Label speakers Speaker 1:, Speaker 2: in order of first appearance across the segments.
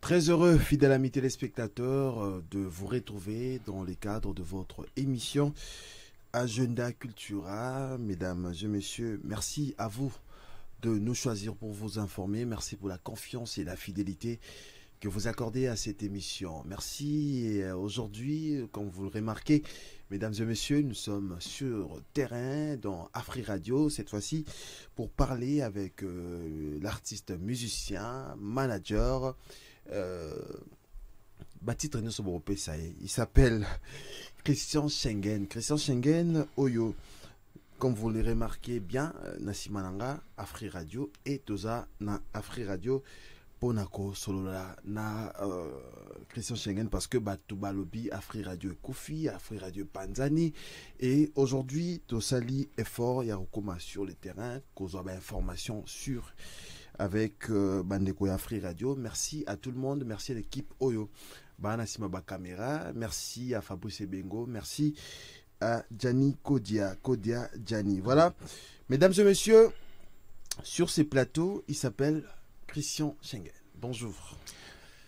Speaker 1: Très heureux, fidèles amis téléspectateurs, de vous retrouver dans le cadre de votre émission Agenda Cultura. Mesdames et messieurs, merci à vous de nous choisir pour vous informer. Merci pour la confiance et la fidélité que vous accordez à cette émission. Merci. Et aujourd'hui, comme vous le remarquez, mesdames et messieurs, nous sommes sur terrain dans Afri Radio, cette fois-ci, pour parler avec l'artiste musicien, manager, il s'appelle Christian Schengen. Christian Schengen, Oyo, comme vous le remarquez bien, Nasimananga, Afri Radio, et Toza na Afri Radio, Ponako, Solola, na Christian Schengen, parce que Batouba Lobby, Afri Radio Koufi, Afri Radio Panzani, et aujourd'hui, Tosali effort, Yarokoma sur le terrain, causant information sur avec Bandeko Afri Radio. Merci à tout le monde, merci à l'équipe Oyo, Banasima Bakamera, merci à Fabrice Bengo, merci à Gianni Kodia Gianni. Voilà, mesdames et messieurs, sur ces plateaux, il s'appelle Christian Schengen. Bonjour.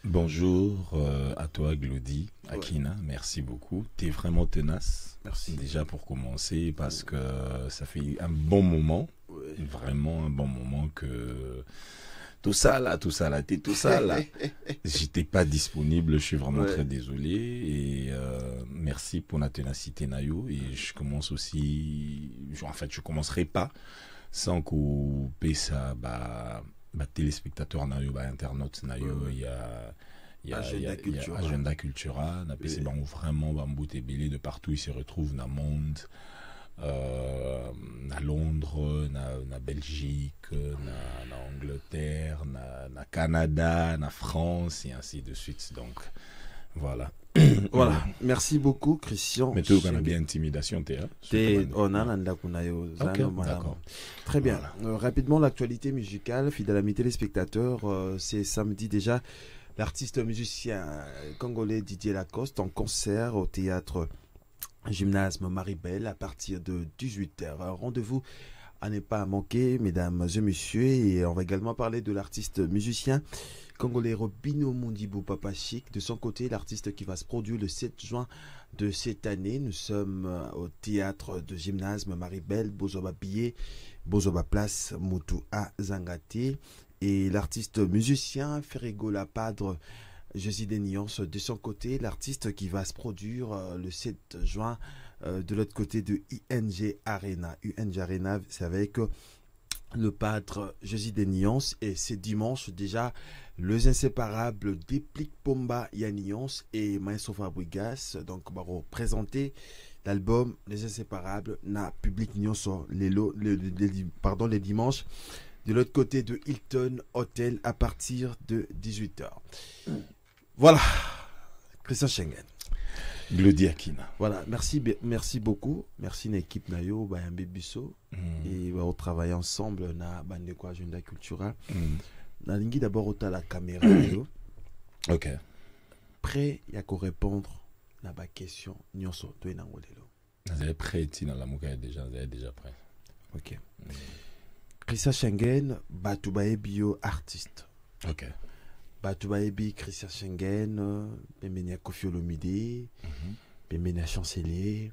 Speaker 2: Bonjour à toi, Glody, Akina, merci beaucoup. Tu es vraiment tenace.
Speaker 1: Merci.
Speaker 2: Déjà pour commencer, parce que ça fait un bon moment, vraiment un bon moment que tout ça là, j'étais pas disponible, je suis vraiment très désolé. Et merci pour la ténacité, Nayo. Et je commence aussi, en fait, je commencerai pas sans qu'on paie ça, téléspectateurs, Nayo, internautes, Nayo, il y a Agenda Cultura, c'est vraiment Bambouté Belé de partout, ils se retrouvent dans le monde, à Londres, na Belgique, na Angleterre, na Canada, na France, et ainsi de suite. Donc, voilà.
Speaker 1: Voilà, merci beaucoup, Christian.
Speaker 2: Mais tu as bien intimidation,
Speaker 1: d'accord. Très bien. Voilà. Rapidement, l'actualité musicale, fidèle amis téléspectateurs, c'est samedi déjà. L'artiste musicien congolais Didier Lacoste en concert au théâtre Gymnase Maribel à partir de 18h. Rendez-vous à ne pas manquer, mesdames et messieurs. Et on va également parler de l'artiste musicien congolais Robino Mundibou Papa Chic. De son côté, l'artiste qui va se produire le 7 juin de cette année. Nous sommes au théâtre de Gymnase Maribel, Bozoba Billet, Bozoba Place, Moutou à Zangati. Et l'artiste musicien Ferrigo Lapadre, Jésus des Nuances, de son côté, l'artiste qui va se produire le 7 juin de l'autre côté de ING Arena. ING Arena, c'est avec le padre Jésus des Nuances, et c'est dimanche déjà, les inséparables Déplique Pomba Yanniance et Maestro Fabregas, donc va présenter l'album Les Inséparables na public Nyonso les dimanches de l'autre côté de Hilton Hotel à partir de 18h. Voilà, Christian Schengen.
Speaker 2: Glody Akina.
Speaker 1: Voilà, merci beaucoup. Merci à l'équipe Nayo, Bayambe Bisso. Et on travaille ensemble na Bandeko Agenda Cultura. Na lingi d'abord au la caméra Nayo.
Speaker 2: OK.
Speaker 1: Prêt à répondre à ma question Nyonso to na ngolelo.
Speaker 2: Vous êtes prêt dans la mouka déjà, vous êtes déjà prêt.
Speaker 1: OK. Christian Schengen, Batoubae bio artiste.
Speaker 2: OK.
Speaker 1: Batoubae bi Christian Schengen, Bemenia Kofi Olomide, Bemenia Chancelier.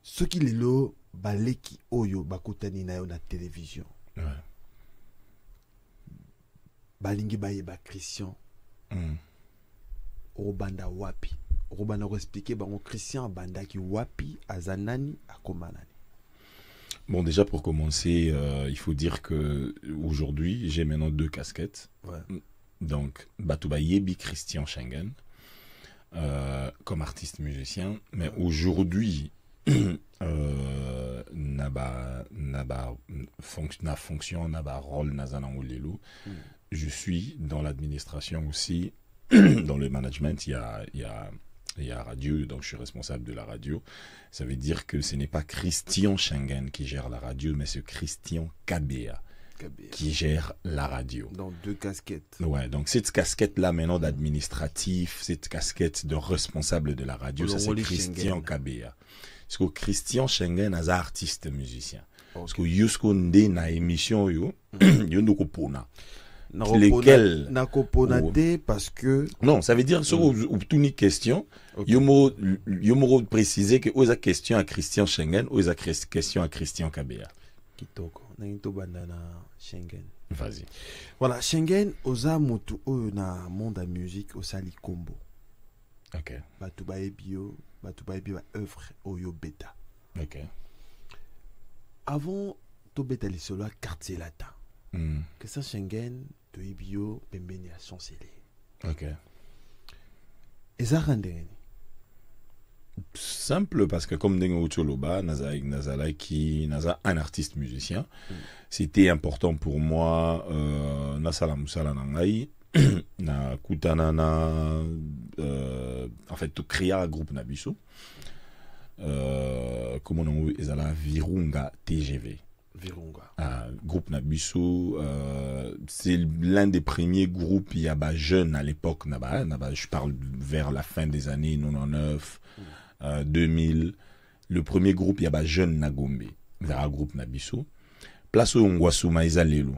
Speaker 1: Ce qui est là, baleki oyo bakutani na yo na télévision.
Speaker 2: Ouais.
Speaker 1: Balingi baye ba Christian. Obanda wapi. Obanda ko expliquer bango Christian banda ki wapi azanani akomanani.
Speaker 2: Bon, déjà pour commencer, il faut dire que aujourd'hui j'ai maintenant 2 casquettes.
Speaker 1: Ouais.
Speaker 2: Donc, Batouba Yebi Christian Schengen comme artiste musicien, mais aujourd'hui, fonction, rôle je suis dans l'administration aussi, dans le management, il y a radio, donc je suis responsable de la radio. Ça veut dire que ce n'est pas Christian Schengen qui gère la radio, mais c'est Christian Kabea qui gère la radio.
Speaker 1: Donc 2 casquettes.
Speaker 2: Ouais, donc cette casquette-là maintenant d'administratif, cette casquette de responsable de la radio, ça c'est Christian Kabea. Parce que Christian Schengen est un artiste musicien. Parce que Yusko Nde na émission yo, yo ndoko pona. lesquels
Speaker 1: Nakoponate parce que
Speaker 2: non, ça veut dire sur une question, yomo préciser que aux question à Christian Schengen, aux question à Christian Kabea.
Speaker 1: kitoko na into bandana Schengen.
Speaker 2: Vas-y.
Speaker 1: Voilà, Schengen oza motu oyo na monde à musique osali combo.
Speaker 2: OK.
Speaker 1: Batu ba ebio ba œuvre oyo beta.
Speaker 2: OK.
Speaker 1: Avant to beta li solo quartier latin. Que ça Schengen to ebio pembeni à Champs-Élysées.
Speaker 2: OK.
Speaker 1: Et ça rendez
Speaker 2: simple parce que comme Dengo Choloba, Naza un artiste musicien, c'était important pour moi Nasala Musala Nangai na kutana na en fait to créer un groupe Nabiso comment on dit ezala Virunga TGV.
Speaker 1: Virunga.
Speaker 2: Groupe Nabiso, c'est l'un des premiers groupes il y a jeunes à l'époque je parle vers la fin des années 99 2000. Le premier groupe il y a jeune Nagombe vers un groupe Nabiso place au Ngwasuma Izalelo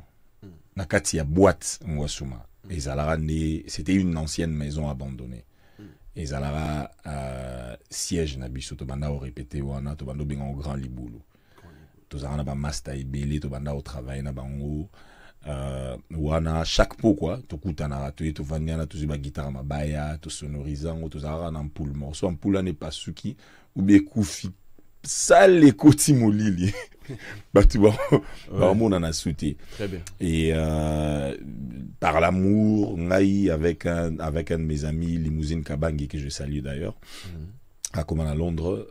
Speaker 2: na kati ya boîte Ngwasuma Izalara c'était une ancienne maison abandonnée Izalara siège Nabiso to banda au répété wana to bando benga au grand libulu tozana ba master ebele to banda au travail na bango wana chaque pot quoi to kutana to vaniana to ziba guitare mabaya to sonorisant to zara na ampoule morceau ampoule n'est pas suki ou bien koufi sale koti molili batu ba mona na souté
Speaker 1: très bien
Speaker 2: et par l'amour ngai avec un de mes amis Limousine Kabangi que je salue d'ailleurs comme à Londres,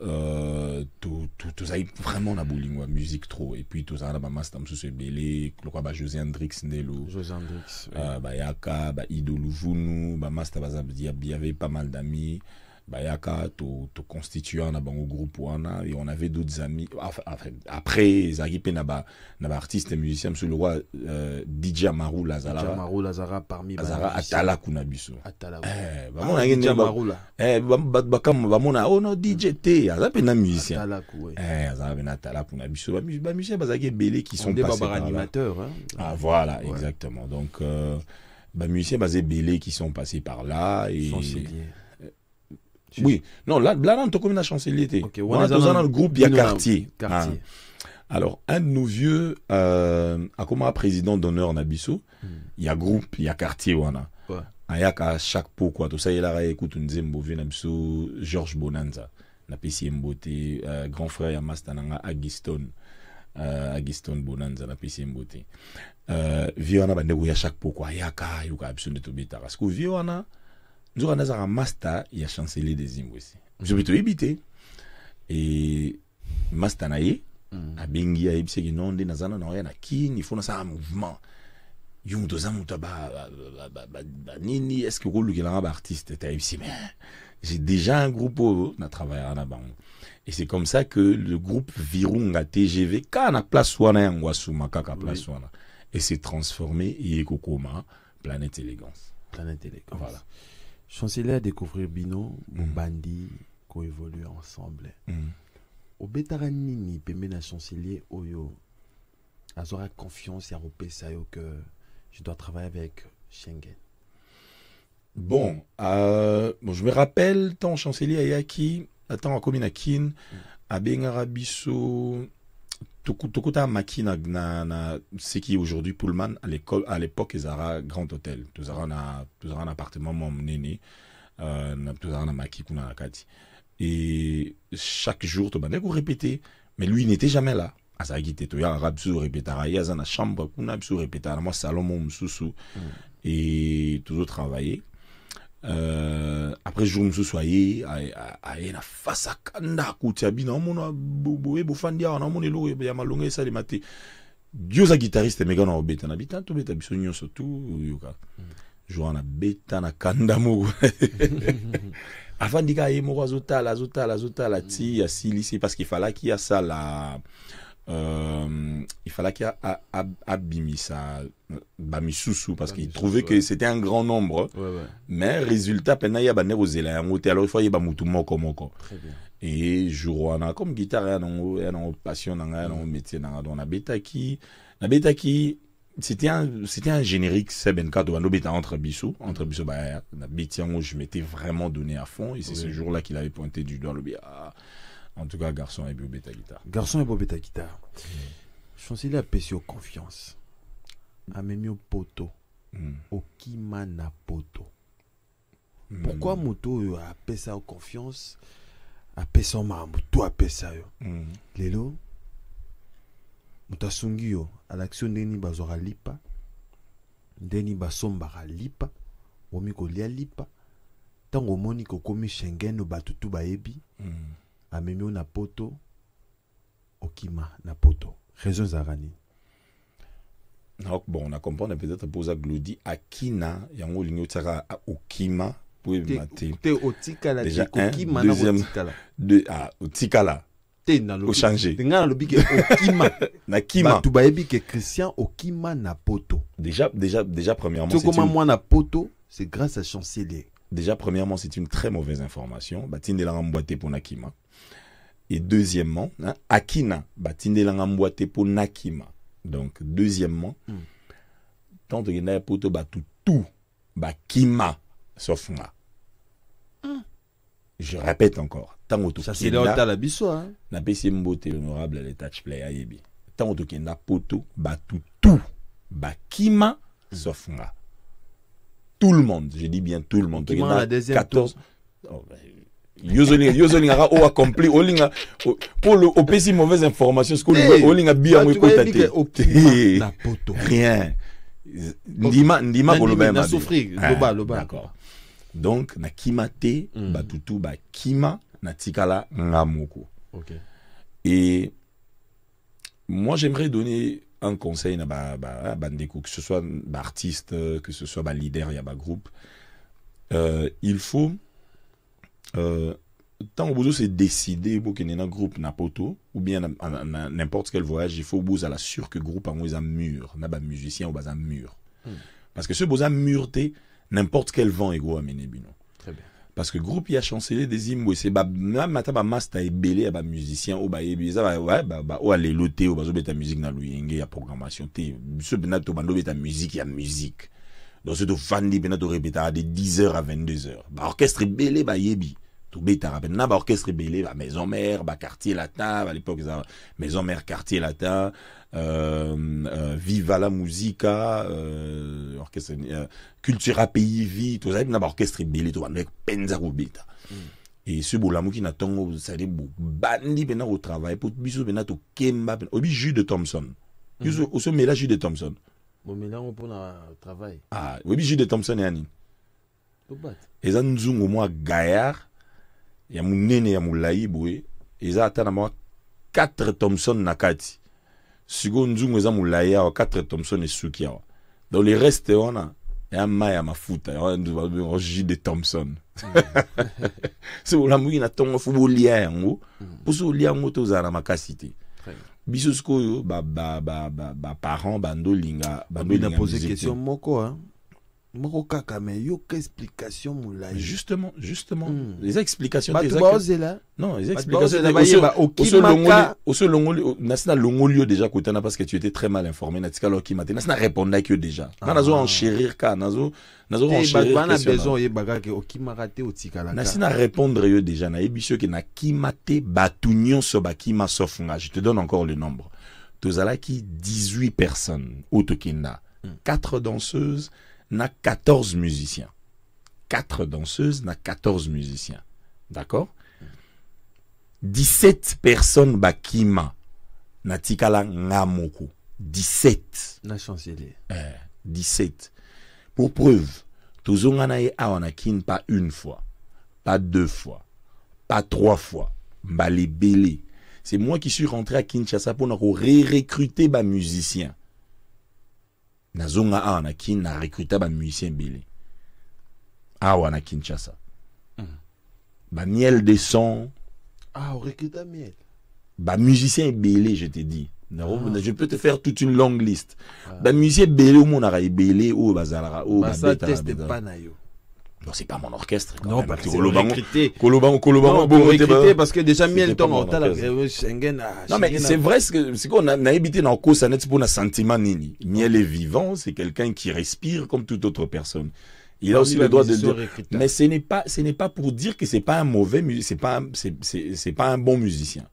Speaker 2: tout ça vraiment na boulingwa musique trop et puis tout ça na ba master msusu belé le quoi ba José Hendrix Ndelo
Speaker 1: José Hendrix
Speaker 2: ba yaka ba Idolu Vunu ba master il y avait pas mal d'amis Bayaka to constituant na bango groupe wana et on avait d'autres amis après Zagipé na ba artiste et musicien sur le roi DJ Amaru Lazara
Speaker 1: parmi
Speaker 2: Lazara Atala Kunabiso
Speaker 1: bamona DJ Amaru
Speaker 2: bakam bamona oh no DJ T azape na musicien
Speaker 1: Atala ku
Speaker 2: azape na Atala Kunabiso ba musiciens bazaki belé qui sont passés par
Speaker 1: animateurs
Speaker 2: voilà exactement donc ba musiciens bazé belé qui sont passés par là et oui, non, là, on te comme la chancelier.
Speaker 1: Okay,
Speaker 2: on a dans le groupe, il y a quartier. Alors, un de nos vieux, a comme président d'honneur Nabiso, il y a groupe, il y a quartier, wana. Il y a chaque pot, quoi. Tout ça, il a écouté une zembo, Nabiso, Georges Bonanza, na PC Mbote, grand frère Yamastananga, Agiston Bonanza, na PC Mbote. Vieux, wana, il y a chaque pot, quoi. Il y a absolument de tobita. Parce que vieux, wana, nous avons un master, il y a chancelier des Zimbabwe aussi. Je vais te éviter. Et master naïe, à Bengi, à Ibse, non, des Nazana, non, il il faut un mouvement. Yung dozam nini, est-ce que vous avez un artiste? Mais j'ai déjà un groupe où on a travaillé à Nabango. Et c'est comme ça que le groupe Virunga TGV, quand on a place wana Ngwasuma, kaka place wana, et s'est transformé, et Kokoma, Planète Élégance.
Speaker 1: Planète Élégance.
Speaker 2: Voilà.
Speaker 1: Chancelier à découvrir Bino, Bandi, qu'on évolue ensemble. Au Betaranini, Pemena Chancelier, Oyo, Azora confiance, il y a que je dois travailler avec Schengen.
Speaker 2: Bon, je me rappelle, tant Chancelier Ayaki, tant à Kominakin, à Bengarabiso, Tokuta Makina, ce qui est aujourd'hui Pullman, à l'époque, ils avaient un grand hôtel. Ils avaient un appartement, mon néné, ils avaient un maki, et chaque jour, tu vas répéter. Mais lui, il n'était jamais là. Dans chambre, moi, salon, et toujours travailler. Après jour me soyez à na fasa kanda kutiabi na mona boye bofandia na mona lo ya malonga ça les maté dioza guitariste mega na obeta na bita to beta biso nyonso tout yoka joana beta na kanda mo avant dika ye mo azotala ti ya silisi parce qu'il fallait qu'il y a ça la il fallait qu'il y a Abimisa Bamisusu parce qu'il trouvait que c'était un grand nombre mais résultat pena ya ba nerozela ya ngote alors il faut y ba mutu moko et jouana comme guitare ya non passion na nga non métier na don na betaki c'était un générique Sebenka de Wanobeta entre Bissou, bah, je m'étais vraiment donné à fond, et c'est ce jour-là qu'il avait pointé du doigt, en tout cas, garçon et beta guitare.
Speaker 1: Garçon et beta guitare. Chancelier a payé confiance. A même au poto. Au kima na poto. Pourquoi moto a payé ça confiance? A payé son mambo, tout a payé ça. Lelo. Mutasungi yo à l'action deni bazora lipa deni basombara lipa omiko lia lipa tango moni ko komi Schengen batutu baebi amemi na poto okima na poto raison zarani.
Speaker 2: Bon, on a compris peut-être poser glodi akina yango lingo tsaka okima pour mater
Speaker 1: te otikala
Speaker 2: déjà
Speaker 1: okima na otikala
Speaker 2: de otikala
Speaker 1: au
Speaker 2: changer
Speaker 1: ngana lobike okima
Speaker 2: na kima
Speaker 1: batu baebi ke Christian okima na poto
Speaker 2: déjà premièrement
Speaker 1: c'est comment moi na poto c'est grâce à Chancelier.
Speaker 2: Déjà premièrement c'est une très mauvaise information batinde la mboité pour nakima et deuxièmement akina batinde la mboité pour nakima donc deuxièmement tant que na poto batu tout bakima sauf moi. Je répète encore.
Speaker 1: Ça c'est l'autre la biso.
Speaker 2: Na pesi mbote honorable les touch play ayebi. Tant que na poto batu tout bakima sauf moi. Tout le monde, je dis bien tout le monde.
Speaker 1: Qui la deuxième
Speaker 2: 14. Yozoli ngara o accompli olinga pour le au pesi mauvaise information ce que olinga bien mo kotate.
Speaker 1: Na poto.
Speaker 2: Rien. Ndima boloba
Speaker 1: na souffrir loba.
Speaker 2: D'accord. Donc na kimate batutu ba kima na tikala ngamoko.
Speaker 1: OK.
Speaker 2: Et moi j'aimerais donner un conseil na bandeko que ce soit artiste que ce soit leader ya groupe il faut tant que vous se décider pour qu'il y ait un groupe na poto ou bien n'importe quel voyage il faut vous à la sûr que groupe en un mur na ba musicien ou un mur parce que ce beau mur n'importe quel vent ego amener bino.
Speaker 1: Très bien.
Speaker 2: Parce que groupe il a chancelier des hymnes c'est ba mata ba master et belé ba musicien ou ba ebisa ba ou aller loter ou ba zo beta musique na luyenge ya programmation té ce benato bando beta musique ya musique. Donc c'est de fandi benato répéter de 10h à 22h. Ba orchestre belé ba yebi. Tout beta rappelle na ba orchestre belé ba maison mère ba quartier latin à l'époque ça maison mère quartier latin Viva la musica orchestre Cultura pays vie tout ça na ba orchestre belé tout avec penza beta et ce bolamu qui na tongo ça des bandi bena au travail pour biso bena to kemba obi jus de Thompson biso au se mélange jus de Thompson
Speaker 1: bon mélange pour na travail
Speaker 2: obi jus de Thompson et ani
Speaker 1: to bat
Speaker 2: et ça nzungu moi gaillard ya munene ya mulai boye eza ata na moi 4 Thompson na kati sigo nzungu eza mulai ya 4 Thompson esuki ya dans les restes wana ya maya mafuta ya ndu jus de Thompson c'est la mugi na tongo fubo lia yango puso lia ngo to za na makasité biso skoyo ba parents bando linga
Speaker 1: poser question moko moko kaka mais yo que explication moulay
Speaker 2: justement les explications
Speaker 1: des
Speaker 2: non les explications au seul nasina longolio déjà kotana parce que tu étais très mal informé natika loki matin nasina répondre que déjà nazo enchérir ka nazo enchérir
Speaker 1: bana besoin yebaka ke okimarate otikala
Speaker 2: nasina répondre yo déjà na ebisio ke na kimate batunyon so bakima sofunga je te donne encore le nombre tozala ki 18 personnes autokina 4 danseuses n'a 14 musiciens. 4 danseuses n'a 14 musiciens. D'accord? 17 personnes bakima na tikala ngamoko. 17.
Speaker 1: Na chancelier.
Speaker 2: 17. Pour preuve, tozongana ye awanakin pas une fois, pas 2 fois, pas 3 fois. Mbali belé. C'est moi qui suis rentré à Kinshasa pour recruter ba musiciens. Nazonga awanakin na recruter ba musicien belé. Awana Kinshasa. Ba miel de son.
Speaker 1: On recrute miel.
Speaker 2: Ba musicien belé, je te dis. Je peux te faire toute une longue liste. Ba musicien belé ou mon ara belé ou bazalara ou ba
Speaker 1: teste pas na yo.
Speaker 2: bon, c'est pas mon orchestre. Quand
Speaker 1: non,
Speaker 2: même.
Speaker 1: parce que c'est recruté.
Speaker 2: Kolobango,
Speaker 1: recruté parce que déjà, miel ton
Speaker 2: mon
Speaker 1: hôtel,
Speaker 2: non, mais c'est vrai, c'est qu'on a habité dans le cause, ça n'est pas un sentiment nini. Miel est vivant, c'est quelqu'un qui respire comme toute autre personne. Il a aussi le droit de dire. Mais ce n'est pas pour dire que c'est pas un mauvais musicien, c'est pas un bon musicien.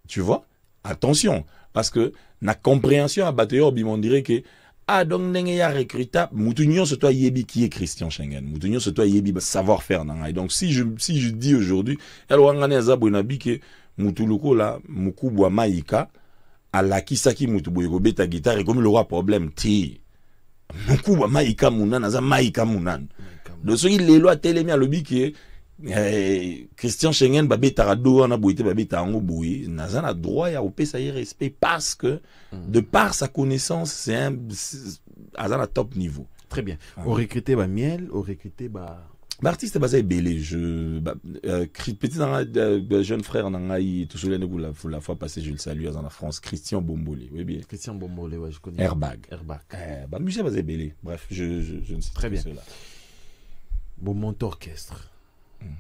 Speaker 2: Tu vois? Attention. Parce que, la compréhension à Batteur, on dirait que, ah, donc, n'engue ya recruta, moutounion, c'est toi yebi qui est Christian Schengen. Moutounion, c'est toi yebi, savoir-faire, nan. Donc, si je dis aujourd'hui, alors, on a un bonabi que, moutuluko, là, moukubwa maïka, à la kisaki moutoubo, yobé ta guitare, et comme il aura problème, ti, moukubwa maïka mounan, naza maïka mounan. Donc, ce qui est lois télémia, le bi qui est, Christian Schengen, babé tarado, on a bouité, babé tarango boui, naza na droit, ya opé ça y respect, parce que, de par sa connaissance, c'est un top niveau.
Speaker 1: Très bien. Au recruté, miel, au recruté,
Speaker 2: l'artiste basé belé, petit jeune frère nangai tout seul la fois passée je le salue en France, Christian Bombolé, oui bien.
Speaker 1: Christian Bombolé, ouais, je connais.
Speaker 2: Airbag. Musée basé belé. Bref, je ne sais
Speaker 1: très bien.
Speaker 2: Cela.
Speaker 1: Bon monte orchestre.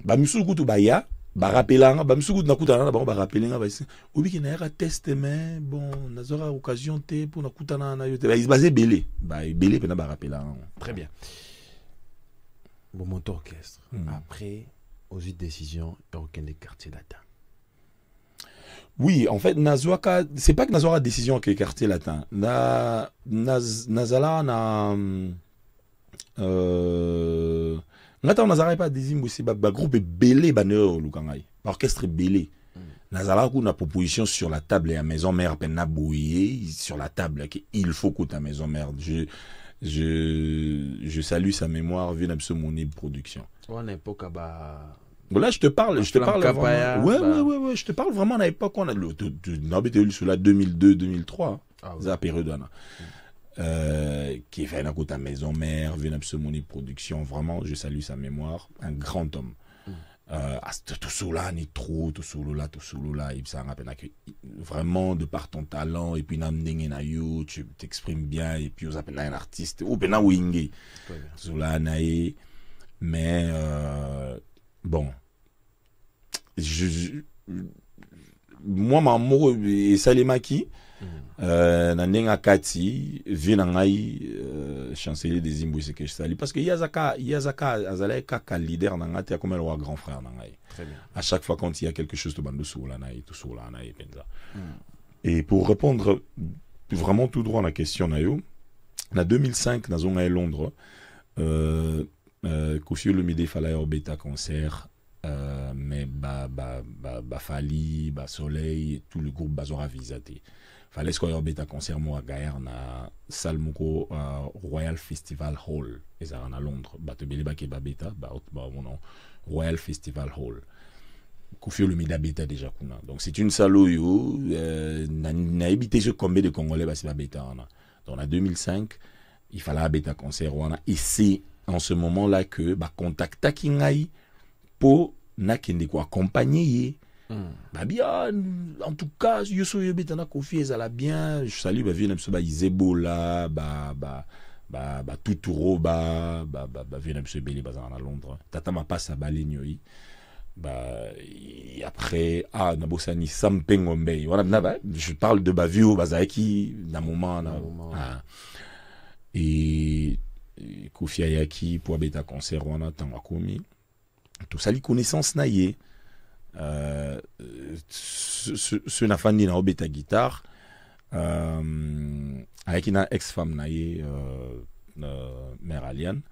Speaker 2: Musukutu baya, rappelanga, musukutu nakutana ba rappelinga ba ici. Obi ki na era test mais bon, nazora occasion te pour nakutana na yote. Ils basé belé. Belé pena ba rappelanga.
Speaker 1: Très bien. Bon, mon orchestre. Après, aux décisions, il n'y a aucun des quartiers latin.
Speaker 2: Oui, en fait, Nazwaka, c'est pas que Nazwaka décision que quartier latin. Nazala na Ngata Nazara pas désigne aussi groupe belé baneur lukangai. Orchestre belé. Nazala ku na proposition sur la table et à maison mère penna bouillé sur la table qu'il faut que ta maison mère. Je salue sa mémoire, vient absolument mon production.
Speaker 1: Voilà,
Speaker 2: je te parle vraiment. Ouais, je te parle vraiment à l'époque on a sur la 2002-2003, la période qui fait ta maison mère, vient absolument mon production. Vraiment, je salue sa mémoire, un grand homme. Tout cela ni trop tout cela il s'en rappelle que vraiment de par ton talent et puis tu t'exprimes bien et puis on appelle un artiste ou ben wingi cela naïe mais bon moi maman et Salemaki na ndenga kati vient ngai chancelier des Zimbabwe que je salue parce que Yazaka azalai kaka leader na ngati comme le grand frère na ngai.
Speaker 1: Très bien.
Speaker 2: À chaque fois quand il y a quelque chose de bando sur la naï tout sur la naï penza. Et pour répondre vraiment tout droit à la question nayo na 2005 na zonga Londres Kofi Olomide fallait au bêta concert mais Fali Soleil tout le groupe bazora visité. Fallait qu'on ait un concert moi à Gaïa na salle moko Royal Festival Hall et ça à Londres bato beleba ke babeta mon Royal Festival Hall Kofi Olomide beta déjà kuna donc c'est une salle yo na habité ce combien de Congolais ba c'est babeta donc en 2005 il fallait beta concert wana et c'est en ce moment là que contacta kingai pour na kende ko accompagner bien, en tout cas, je suis bien confié, ça l'a bien. Je salue, viens un Izebola, Tuturo, viens un peu belé, à Londres. Tata m'a pas sa balignoï. Après, Nabosani, Sampengombe. Je parle de Bavio, Bazaki, d'un moment. Et Kofi Ayaki, pour Beta Concert, on a tant commis. Tout ça, les connaissances naïe. Ce n'a pas ni na obeta guitare avec une ex-femme naïe mère Aliane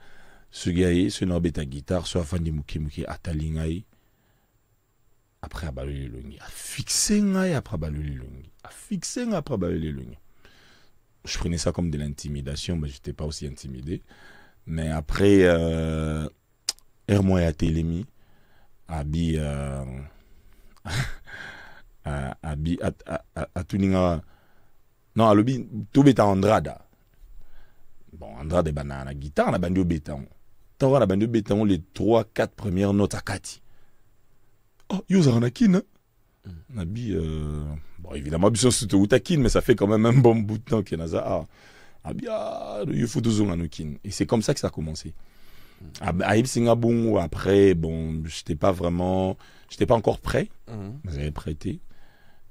Speaker 2: ce gars ce n'a obeta guitare soit fandi muki atalingai après abaluli longi a fixé ngai après abaluli longi a fixé ngai après abaluli longi je prenais ça comme de l'intimidation mais j'étais pas aussi intimidé mais après Hermoy a télémi abi tuninga non alobi to beta Andrada bon Andrada banana guitare na bandio béton tant na bandio béton les 3-4 premières notes à kati oh yoza na kin nabi bon évidemment biso surtout utakin mais ça fait quand même un bon bout de temps que naza il faut deux ans à kin et c'est comme ça que ça a commencé À Ibsingabung, après, bon, j'étais pas encore prêt. J'avais prêté.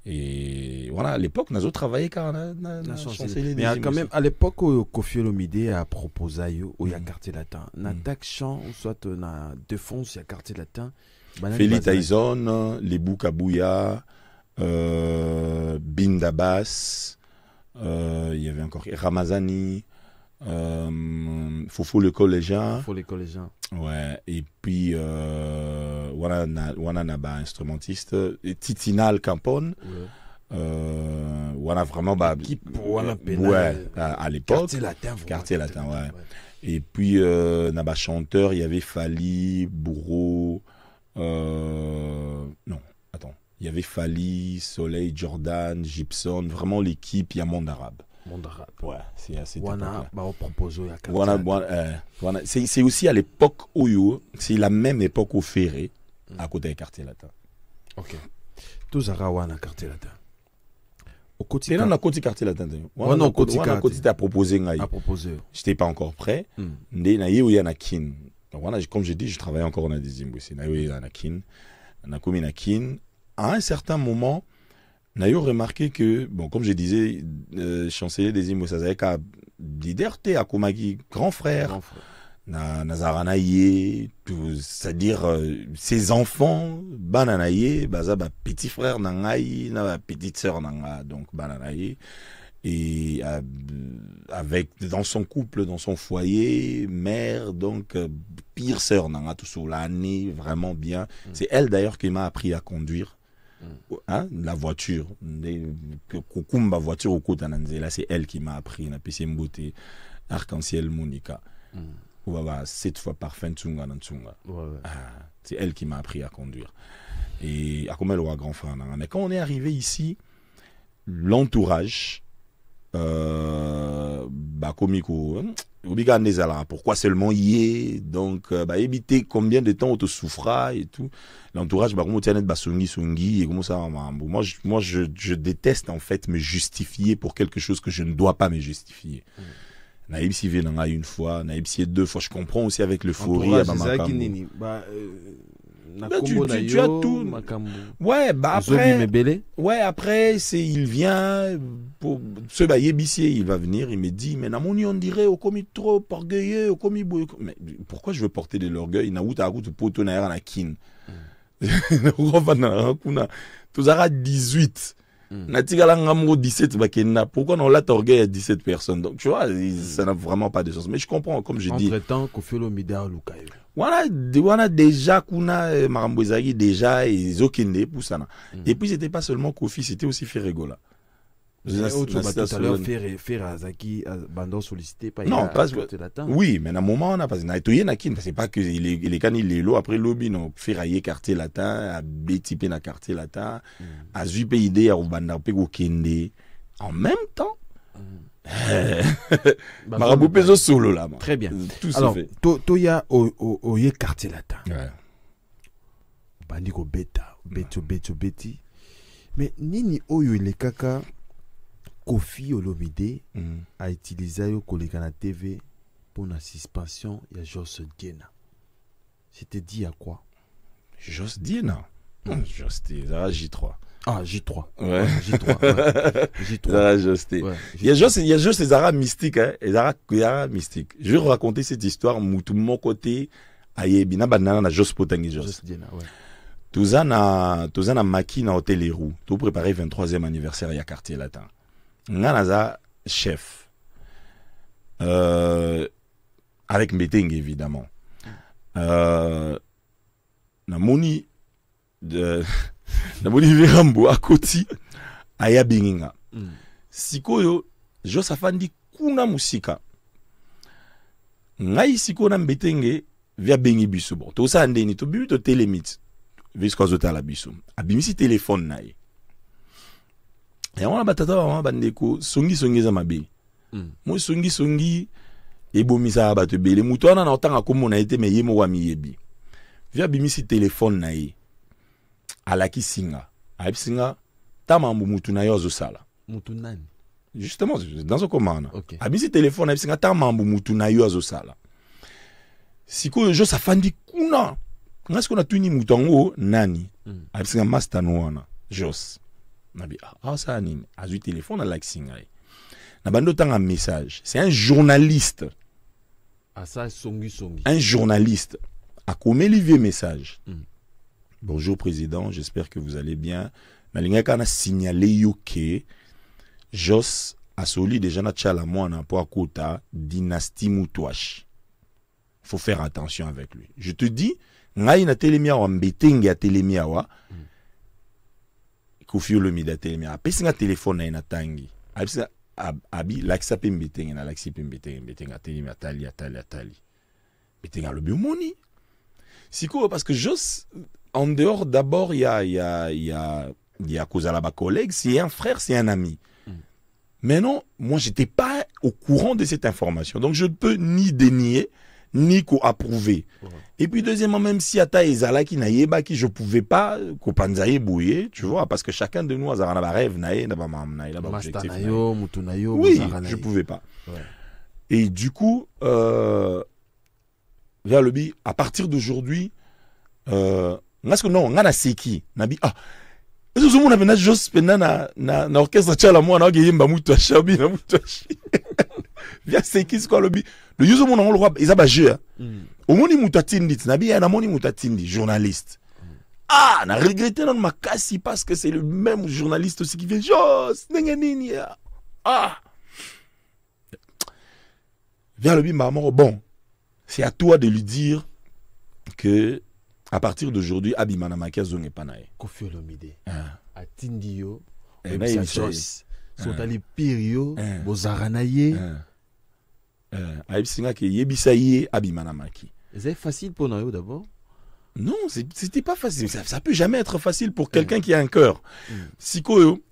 Speaker 2: Et voilà, à l'époque, nous avons travaillé quand on a chancelier.
Speaker 1: Mais quand même, à l'époque où Koffi Olomide a proposé où il y a quartier latin, n'attaque chant ou soit na défense il y a quartier latin.
Speaker 2: Félix Tyson, Lebou Kabouya, Bindabas, il y avait encore Ramazani, Fofo le collégien. Ouais, et puis voilà naba instrumentiste Titinal Campon. Voilà vraiment à l'époque quartier latin ouais. Et puis naba chanteur, il y avait Fali, Bourreau, non, attends, il y avait Fali, Soleil, Jordan, Gibson, vraiment l'équipe, il y a Monde Arabe. Ouais, c'est assez c'est aussi à l'époque où c'est la même époque au Ferré à côté du quartier latin.
Speaker 1: OK. Tout ça wana quartier latin.
Speaker 2: Au côté là, on a côté quartier latin. On a côté à proposer ngai. J'étais pas encore prêt. Ndé na yé ou yana kin. Donc voilà, comme j'ai dit, je travaillais encore dans des deuxième aussi. Na yé yana kin. Na komi na kin. À un certain moment, on a remarqué que, bon, comme je disais, chancelier des Imos Azeka, leader à Komagi, grand frère, Nazaranaye, c'est-à-dire ses enfants, Bananaye, Bazaba, petit frère Nangaye, petite sœur Nanga, donc Bananaye, et avec, dans son couple, dans son foyer, mère, donc pire sœur Nanga, tout sur l'année, vraiment bien. C'est elle d'ailleurs qui m'a appris à conduire. Hein, la voiture, Kukumba voiture au côté là, c'est elle qui m'a appris. On a pu beauté arc-en-ciel Monica. Voilà, 7 fois parfum Tsunga Nantsunga. C'est elle qui m'a appris à conduire. Et à comment elle aura grand frère. Mais quand on est arrivé ici, l'entourage, Komiko, pourquoi seulement y donc éviter combien de temps on te souffra et tout. L'entourage songi et comme ça. Moi je déteste en fait me justifier pour quelque chose que je ne dois pas me justifier. Naïb si vient une fois, Naïb si 2 fois, je comprends aussi avec l'euphorie à tu as tout. Ouais, après il vient pour ce yébissier, il va venir, il me dit mais Namoni on dirait au commis trop orgueilleux, au commis mais pourquoi je veux porter de l'orgueil na uta akutu poto na era na kin. Tous ara 18. Natigala ngamro 17 bakena. Pourquoi on l'a orgueil à 17 personnes? Donc tu vois, ça n'a vraiment pas de sens. Mais je comprends, comme je dis.
Speaker 1: Entre-temps, Koffi Olomide a Lukayo.
Speaker 2: Voilà déjà kuna Marambozagi déjà et Zokende pour ça. Et puis c'était pas seulement Kofi, c'était aussi Ferregola.
Speaker 1: Tout à l'heure faire Azaki Bandon sollicité pas.
Speaker 2: Non, pas oui, mais à un moment on a pas naitoyer nakin, c'est pas que il est quand il est low après lobby non faire ailler quartier latin, à BTP na quartier latin, à Zupe idée à Banda Pego Kende en même temps. Marabout peso solo là.
Speaker 1: Très bien.
Speaker 2: Tout
Speaker 1: alors,
Speaker 2: se fait.
Speaker 1: Toya au quartier latin.
Speaker 2: Ouais.
Speaker 1: Bandiko beta, beti. Mais nini oyo le kaka Koffi Olomide a utilisé au collègue na TV pour la suspension il y a Jos Diena. C'était dit à quoi?
Speaker 2: Jos Diena. Jos Diena J3.
Speaker 1: Ah, J3.
Speaker 2: Ouais.
Speaker 1: J3. Ouais.
Speaker 2: J3. Ouais. Il y a juste les arabes mystiques, hein. Les arabes mystiques. Je vais raconter cette histoire, tout mon côté, Ayebina Banana, na Jos Potangi Jos.
Speaker 1: Jos Diena, ouais.
Speaker 2: Tous na maki na hôtel Les Roues. Tout préparé 23e anniversaire, il y a quartier latin. Nganaza, chef. Avec Mbeteng, évidemment. Na moni Verambo à Koti aya binginga. Sikoyo Josafandi kuna musika. Ngai siko na Mbetenge via bengi biso bon. To sa ndeni to bibi to telemit. Visko zota la biso. Abimisi téléphone nae. Et on a batata on bandeko songi za mabe. Mo songi ebomisa bato bele mutwana na otanga komona ete me yemo wa miyebi. Via bimisi téléphone nae. Alaki singa. Singa tamambu mutu na yozo sala.
Speaker 1: Mutu nani?
Speaker 2: Justement dans un commande.
Speaker 1: Okay.
Speaker 2: Abisi téléphone singa tamambu mutu na yozo sala. sikoyo Jos afandi kuna ngai sikoyo natuni mutu yango nani abisinga master no wana Jos nabi ça nini azwi téléphone alakisi ngai na bando tanga message c'est un journaliste
Speaker 1: ça songi
Speaker 2: un journaliste a commis vieux message bonjour président, j'espère que vous allez bien nalinga kana signaler yo que Jos a soli déjà na tchala mwana po akota dynastie Moutouache. Faut faire attention avec lui. Je te dis, ngai na telemia wa mbetenge ya telemia wa Koffi Olomide telemia. Apesi nga téléphone na tangi. Abisa abi laksa pe mbetenge na laksi pe mbetenge telemia tali. Mbetenge le biomoni. Siko parce que Jos en dehors d'abord il y a kozala ba collègue, c'est un frère, c'est un ami. Mais non, moi, j'étais pas au courant de cette information. Donc, je ne peux ni dénier, ni approuver. Et puis, deuxièmement, même si Ata Ezala qui naïeba, qui je pouvais pas, kopanzaye bouiller, tu vois, parce que chacun de nous a un rêve, objectif. Oui, je pouvais pas. Ouais. Et du coup, vers le bi, à partir d'aujourd'hui, non, ngana seki, nabi, Zo mona vena Jos pena na orchestre tchala moi na yemba Moutouache abi na Moutouache. Via sekis quoi le yuzo mona on le roi ils a ba jeu. Au moni Moutatindi na bi na moni Moutatindi journaliste. Na regretté dans ma casse parce que c'est le même journaliste aussi qui vient Jos nini. Via le bi maman bon. C'est à toi de lui dire que à partir d'aujourd'hui, Abimana Makia zonge panae.
Speaker 1: Koffi Olomide. Atindio. Jos. Sotali Pirio. Bozaranaye.
Speaker 2: Aibsinga ke yebisaye Abimana Maki.
Speaker 1: C'est facile pour Nayo d'abord?
Speaker 2: Non, c'était pas facile. Ça peut jamais être facile pour quelqu'un qui a un cœur. Sikoyo,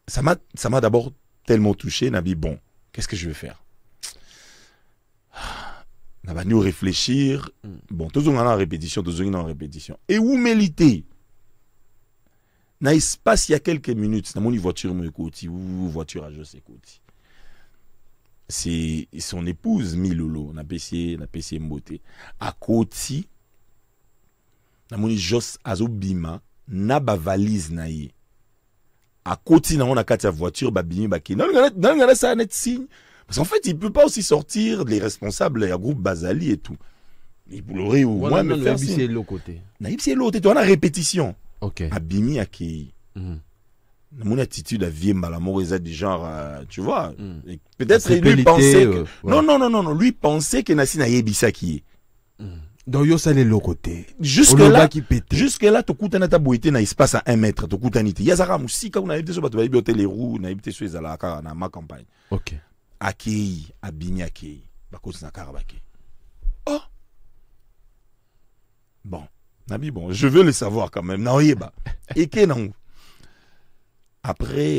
Speaker 2: ça m'a d'abord tellement touché. Nabi, bon, qu'est-ce que je vais faire? On va nous réfléchir. Bon, tous on en répétition, tous on en répétition. Et où mériter? Dans l'espace, il y a quelques minutes, dans mon voiture, ou voiture à Jos écoute. C'est son épouse, Milolo, on a PC Mbote. À côté, dans mon Jos Azobima, n'a ba valise naïe. À côté, on a quatre voitures, babini, baki. Non, ça net signe. Parce qu'en fait, il ne peut pas aussi sortir les responsables, le groupe Bazali et tout. Il pourrait au moins me faire signe.
Speaker 1: C'est l'autre côté.
Speaker 2: C'est l'autre côté. On a répétition.
Speaker 1: Ok.
Speaker 2: Abimi Akei. Mon attitude à Viemba, la moreza du genre, tu vois. Peut-être lui pensait que... Non. Lui pensait que Nassi na yebisa qui est.
Speaker 1: Donc, yo salé l'autre côté.
Speaker 2: Jusque-là, tu coûtes un atabouité na espace à 1 mètre. Tu coûtes un ité. Yazara Moussika, on a évité sur les roues, on a évité sur les alaka, dans ma campagne.
Speaker 1: Ok.
Speaker 2: Akei, Abimi Akei, Bakos Nakarabake. Oh! Bon, Nabi, bon, je veux le savoir quand même. Naoyeba. Et que non. Après,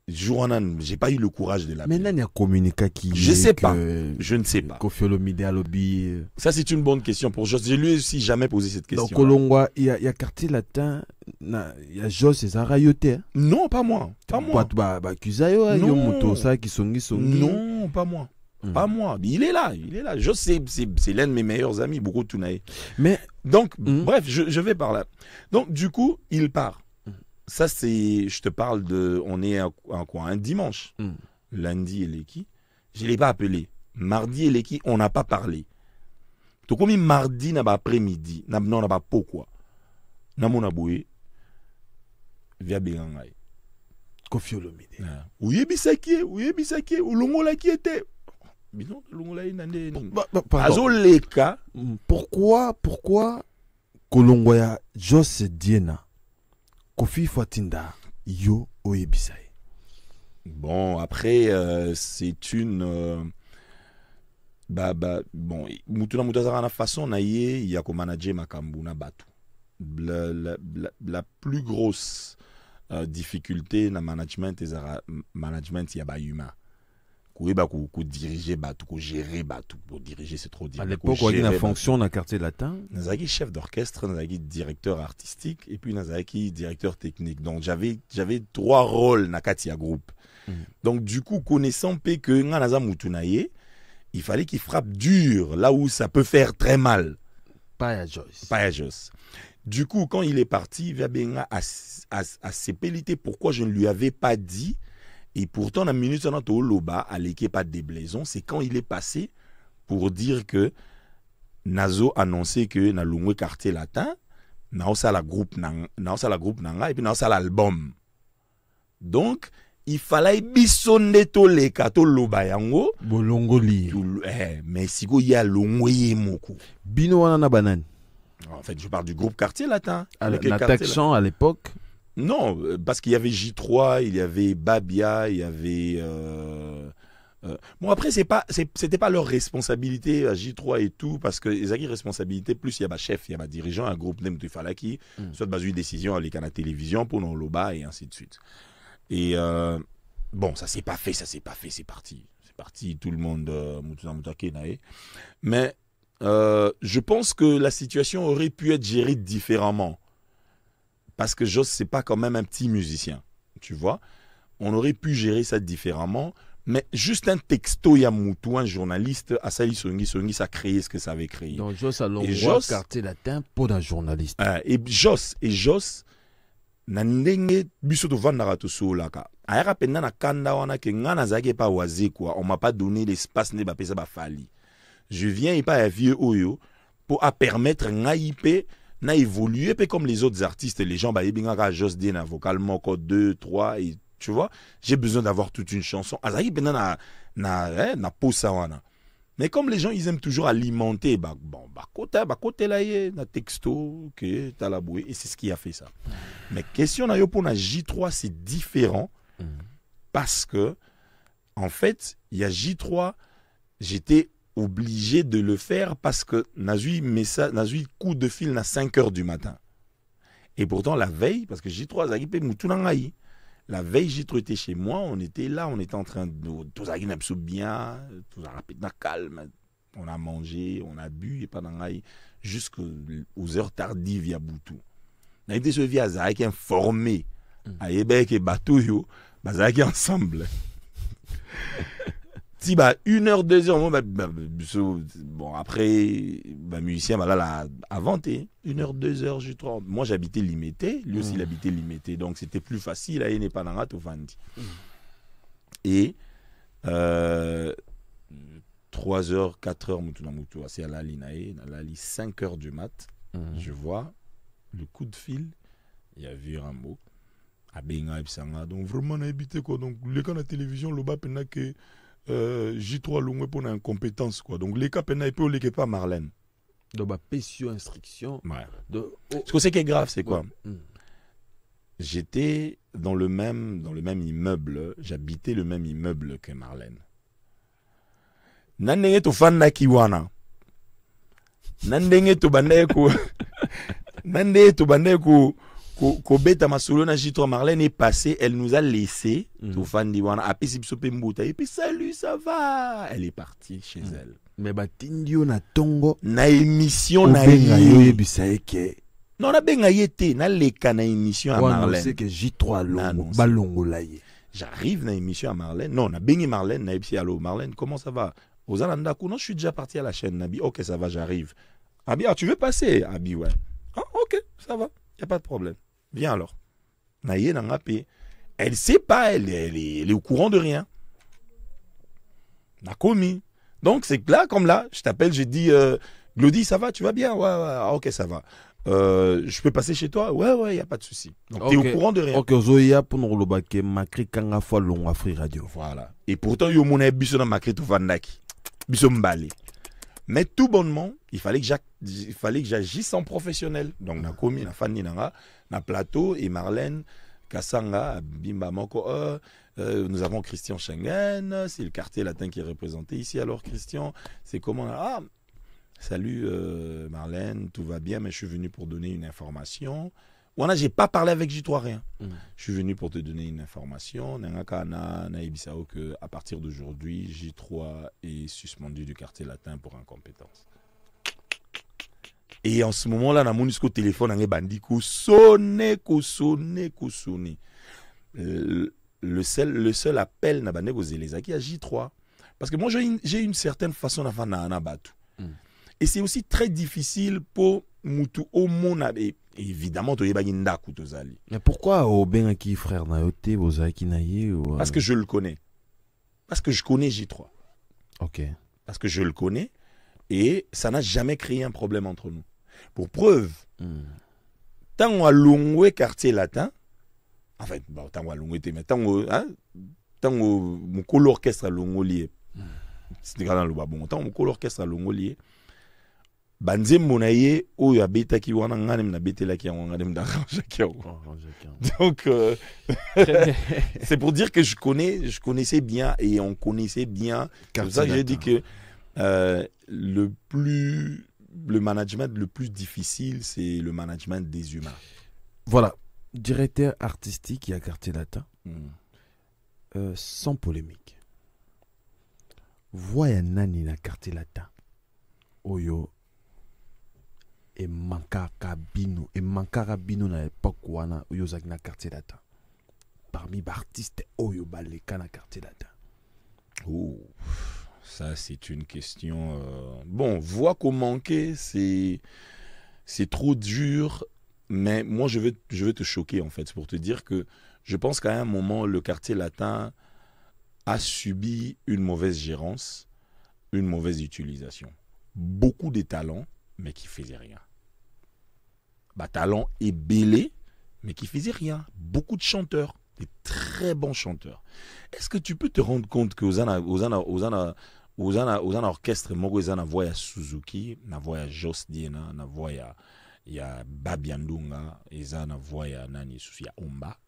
Speaker 2: j'ai pas eu le courage de l'appeler.
Speaker 1: Maintenant, il y a communiqué qui.
Speaker 2: Je sais pas. Je ne sais pas.
Speaker 1: Koffi Olomide à lobby.
Speaker 2: Ça, c'est une bonne question pour Jos. Je lui ai aussi jamais posé cette question.
Speaker 1: Dans Kolongwa, il y a quartier latin, il y a Jos et Zarayote.
Speaker 2: Non, pas moi. Pas moi. Non, pas moi. Pas moi. Il est là. Jos, c'est l'un de mes meilleurs amis, beaucoup Tounaï.
Speaker 1: Mais.
Speaker 2: Donc, bref, je vais par là. Donc, du coup, il part. Ça, c'est, je te parle de, on est en quoi, un dimanche. Lundi, Eleki, je ne l'ai pas appelé. Mardi, Eleki, on n'a pas parlé. Tout comme mardi, n'a pas après-midi, n'a pas pourquoi. N'a mon aboué, via Bengangay.
Speaker 1: Koffi Olomide.
Speaker 2: Oui, bisaki, ou l'ongola qui était. Mais non, l'ongola est nandé. Azoleka.
Speaker 1: Pourquoi Kolongwa Jos Diena? Koffi Fatinda, yo oebisai.
Speaker 2: Bon, après, c'est une. Bon, Moutuna Moutazara façon naïe, il y a comme manager Makambu na Batu. La plus grosse difficulté dans management, il y a humain. Pour diriger Batu, pour gérer Batu, pour diriger, c'est trop difficile.
Speaker 1: À l'époque, il y a une fonction dans le quartier latin.
Speaker 2: Nazaki chef d'orchestre, Nazaki directeur artistique, et puis Nazaki directeur technique. Donc j'avais 3 rôles dans Katia Group. Donc du coup, connaissant que Nganaza Moutunaye, il fallait qu'il frappe dur, là où ça peut faire très mal.
Speaker 1: Pas à Joyce.
Speaker 2: Pas à Joyce. Du coup, quand il est parti, Viabenga a s'épélité pourquoi je ne lui avais pas dit. Et pourtant, la minute où Loba a léqué pas de déblaison, c'est quand il est passé pour dire que Nazo annonçait que na lungwe quartier latin, na la groupe nanga et puis na l'album. Donc, il fallait bisonner to les kato Loba yango.
Speaker 1: Bolongoli.
Speaker 2: Mais si go y a lungwe moko.
Speaker 1: Bino wana banane.
Speaker 2: En fait, je parle du groupe quartier latin.
Speaker 1: L'attaquant à l'époque.
Speaker 2: Non, parce qu'il y avait J3, il y avait Babia, il y avait... Bon, après, c'était pas leur responsabilité à J3 et tout, parce que les responsabilité, plus il y a chef, il y a dirigeant, un groupe nem Falaki, soit de une décision à la télévision pour non loba et ainsi de suite. Et bon, ça s'est pas fait, c'est parti. C'est parti, tout le monde, mais je pense que la situation aurait pu être gérée différemment. Parce que Joss, c'est pas quand même un petit musicien, tu vois. On aurait pu gérer ça différemment, mais juste un texto Yamoutou, un journaliste, à Sali Songi, ça a créé ce que ça avait créé.
Speaker 1: Donc Joss a l'endroit quartier latin pour un journaliste.
Speaker 2: Et Joss, nandenge biso to vandara to solaka. Ayaka penda na kanda wana ke ngana zake pa waze quoi. On m'a pas donné l'espace ne ba pesa ba fali. Je viens et pas à vieux oyo pour permettre ngaïpe n'a évolué pas comme les autres artistes, les gens bah ibinga Joss Dena vocalement code 2 3 et tu vois, j'ai besoin d'avoir toute une chanson. Azaki bena na posa wana. Mais comme les gens ils aiment toujours alimenter côté là na texto que t'as la bouée et c'est ce qui a fait ça. Mais question na yo pour na J3 c'est différent parce que en fait, il y a J3, j'étais obligé de le faire parce que Nazui coup de fil à 5 h du matin. Et pourtant, la veille, parce que J3, la veille, J3 était chez moi, on était là, on était en train de tout ça bien, tout ça calme, on a mangé, on a bu, et pas jusqu'aux heures tardives, il y a Boutou. On a été ce via Zaki informé, à Ebek et Batouyo, Zaki ensemble. Si 1 h 2 h bon après musicien là inventé 1 h 2 h J3. Moi j'habitais Limité, lui aussi il habitait Limité, donc c'était plus facile à n'est pas dans au Vandi. Et 3 h 4 h Moutou c'est à la Linae, à la 5 h du mat, je vois le coup de fil, il y a vu un mot à Benga et Psanga, donc vraiment on a habité quoi, donc les cas de la télévision le bas pena que J3 Lungwe pour une incompétence quoi. Donc les cas pena et les pas Marlène.
Speaker 1: Donc bah pétio instruction.
Speaker 2: Ouais. Ce que c'est qui est grave c'est quoi? J'étais dans le même immeuble, j'habitais le même immeuble que Marlène. Nandenge to fanda kiwana. Nandenge to bandeko. Nandenge to bandeko. Kobeta masolo na J3 Marlène est passée, elle nous a laissé tout fan diwana a pisibiso pembuta et puis salut ça va, elle est partie chez elle.
Speaker 1: Mais batindio na tongo
Speaker 2: na émission na
Speaker 1: yo bisaeke.
Speaker 2: Non na benga yete na leka na émission à Marlène.
Speaker 1: C'est que J3 longo balongo laye.
Speaker 2: J'arrive na émission à Marlène. Non, na bengi Marlène na epsi allo Marlène, comment ça va? Aux Alanda non, je suis déjà parti à la chaîne Nabi. OK, ça va, j'arrive. Abi, tu veux passer? Abi ouais. Ah, OK, ça va. Y a pas de problème. Viens alors. Naye Nangapé. Elle sait pas, elle est au courant de rien. N'a commis. Donc c'est là, comme là, je t'appelle, j'ai dit, Glody, ça va, tu vas bien? Ouais, ok, ça va. Je peux passer chez toi? Ouais, y a pas de souci. Donc t'es au courant de rien.
Speaker 1: Ok, Zoya pour nous lobake, Makri Kanga fois long à Free Radio.
Speaker 2: Voilà. Et pourtant, yo mon biso na Makri tout Vandaki. Biso mbali. Mais tout bonnement, il fallait que j'agisse en professionnel. Donc, na komi, na fani nanga, na plateau et Marlène, Kassanga, Bimba Moko, nous avons Christian Schengen, c'est le quartier latin qui est représenté ici. Alors, Christian, c'est comment? Ah, salut Marlène, tout va bien, mais je suis venu pour donner une information. Voilà, j'ai pas parlé avec J3 rien. Je suis venu pour te donner une information. Que à partir d'aujourd'hui, J3 est suspendu du quartier latin pour incompétence. Et en ce moment-là, dans mon téléphone, on a bandi sonné. Le seul appel n'a pas négocié les acquis à J3. Parce que moi, j'ai une certaine façon de faire na batu. Et c'est aussi très difficile pour mutu au monde. Évidemment, tu es ndaku tozali.
Speaker 1: Mais pourquoi au benaki frère naote bozaki naye ou
Speaker 2: Parce que je le connais. Parce que je connais J3.
Speaker 1: OK.
Speaker 2: Parce que je le connais et ça n'a jamais créé un problème entre nous. Pour preuve, tant on a longé quartier latin, en fait, bon, tant on a longé, mais tant on l'orchestre a longé, c'était quand même bon, tant on l'orchestre a longé, banze monaye o ya beta ki wana ngane na betela ki ngane na ranger ki. Donc c'est pour dire que je connaissais bien et on connaissait bien. C'est pour ça que j'ai dit que le management le plus difficile, c'est le management des humains.
Speaker 1: Voilà, directeur artistique il y a Quartier Latin. Sans polémique. Voya nani na Quartier Latin. Oyo et mankaka bino na époque wana oyo zaki na Quartier Latin. Parmi artistes oyo baleka na Quartier Latin.
Speaker 2: Oh, ça c'est une question. Bon, voix qu'on manquait, c'est trop dur. Mais moi, je vais te choquer en fait pour te dire que je pense qu'à un moment, le Quartier Latin a subi une mauvaise gérance, une mauvaise utilisation. Beaucoup de talents, mais qui faisaient rien. Talent et belé, mais qui faisaient rien. Beaucoup de chanteurs, des très bons chanteurs. Est-ce que tu peux te rendre compte que aux orchestre, moi, aux voix Suzuki, na voix Jos Diena, na voix il y a Babiandunga, et ça na voix nani il y a Omba.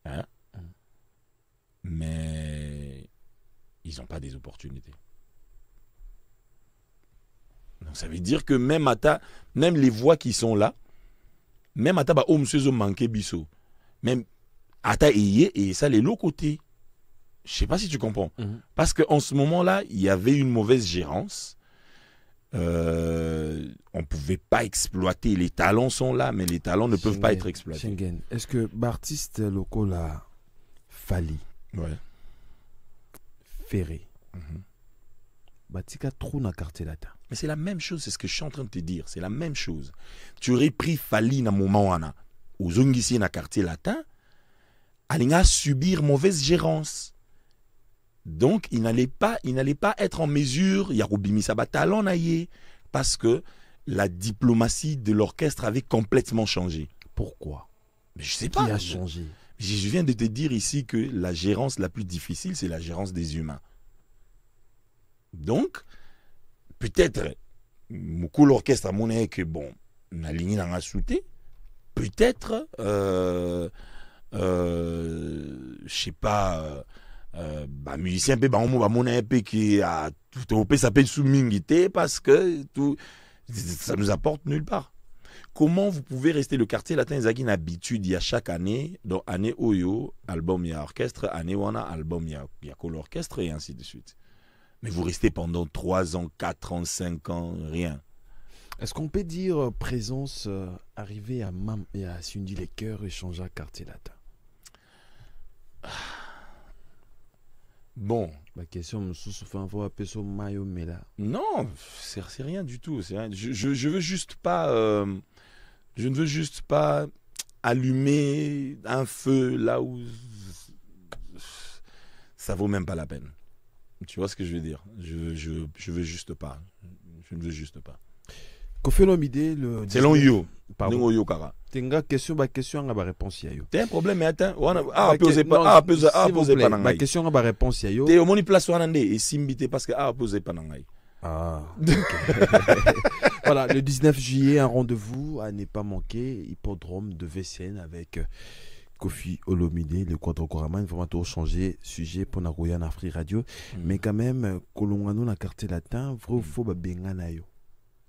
Speaker 2: Hein? Mais ils n'ont pas des opportunités. Donc ça veut dire que même les voix qui sont là, même ata ba monsieur manqué biso, même ata et ça les l'autre côté. Je sais pas si tu comprends. Parce qu'en ce moment-là, il y avait une mauvaise gérance. On ne pouvait pas exploiter. Les talents sont là, mais les talents ne peuvent pas être exploités.
Speaker 1: Schengen. Est-ce que l'artiste local a Fali, Ferré, Batika trop na Quartier Latin?
Speaker 2: Mais c'est la même chose, c'est ce que je suis en train de te dire. C'est la même chose. Tu aurais pris Fali na moment wana, aux Zongisi na Quartier Latin, Alinga subir mauvaise gérance. Donc, il n'allait pas être en mesure, Yarobimi Sabatalon naïe, parce que la diplomatie de l'orchestre avait complètement changé.
Speaker 1: Pourquoi?
Speaker 2: Mais je sais pas.
Speaker 1: Qui a changé?
Speaker 2: Je viens de te dire ici que la gérance la plus difficile, c'est la gérance des humains. Donc, peut-être, beaucoup l'orchestre a monnaie que bon, na ligne n'a sauté. Peut-être, je sais pas. Musicien peut monnaie qui a tout ça peut sous mingité parce que tout ça nous apporte nulle part. Comment vous pouvez rester le Quartier Latin Zagi une habitude il y a chaque année, donc année Oyo album il y a orchestre, année Wana album il y a l'orchestre et ainsi de suite. Mais vous restez pendant 3 ans, 4 ans, 5 ans, rien.
Speaker 1: Est-ce qu'on peut dire présence arrivée à Mam et à Sundi les cœurs échanger à Quartier Latin?
Speaker 2: Bon.
Speaker 1: La question me mayo mela.
Speaker 2: Non, c'est rien du tout. Rien. Je veux juste pas. Je ne veux juste pas allumer un feu là où ça vaut même pas la peine. Tu vois ce que je veux dire? Je veux juste pas. Je ne veux juste pas.
Speaker 1: Kofi Olomide le.
Speaker 2: C'est long yo.
Speaker 1: Pardon.
Speaker 2: Yo kara.
Speaker 1: Tenga question on a réponse ya yo.
Speaker 2: T'as un problème mais attends. Poser pas. Poser pas
Speaker 1: ma question a réponse ya yo.
Speaker 2: T'es au moni place wanande et simbité parce que poser pas nangai.
Speaker 1: Voilà, le 19 juillet, un rendez-vous à ne pas manquer, hippodrome de VCN avec Kofi Olomide, le quadrocorama, une format changé, sujet pour Nagoya na Free Radio, mais quand même, Kolongano na Quartier Latin, vrai ou faux, bengana yo?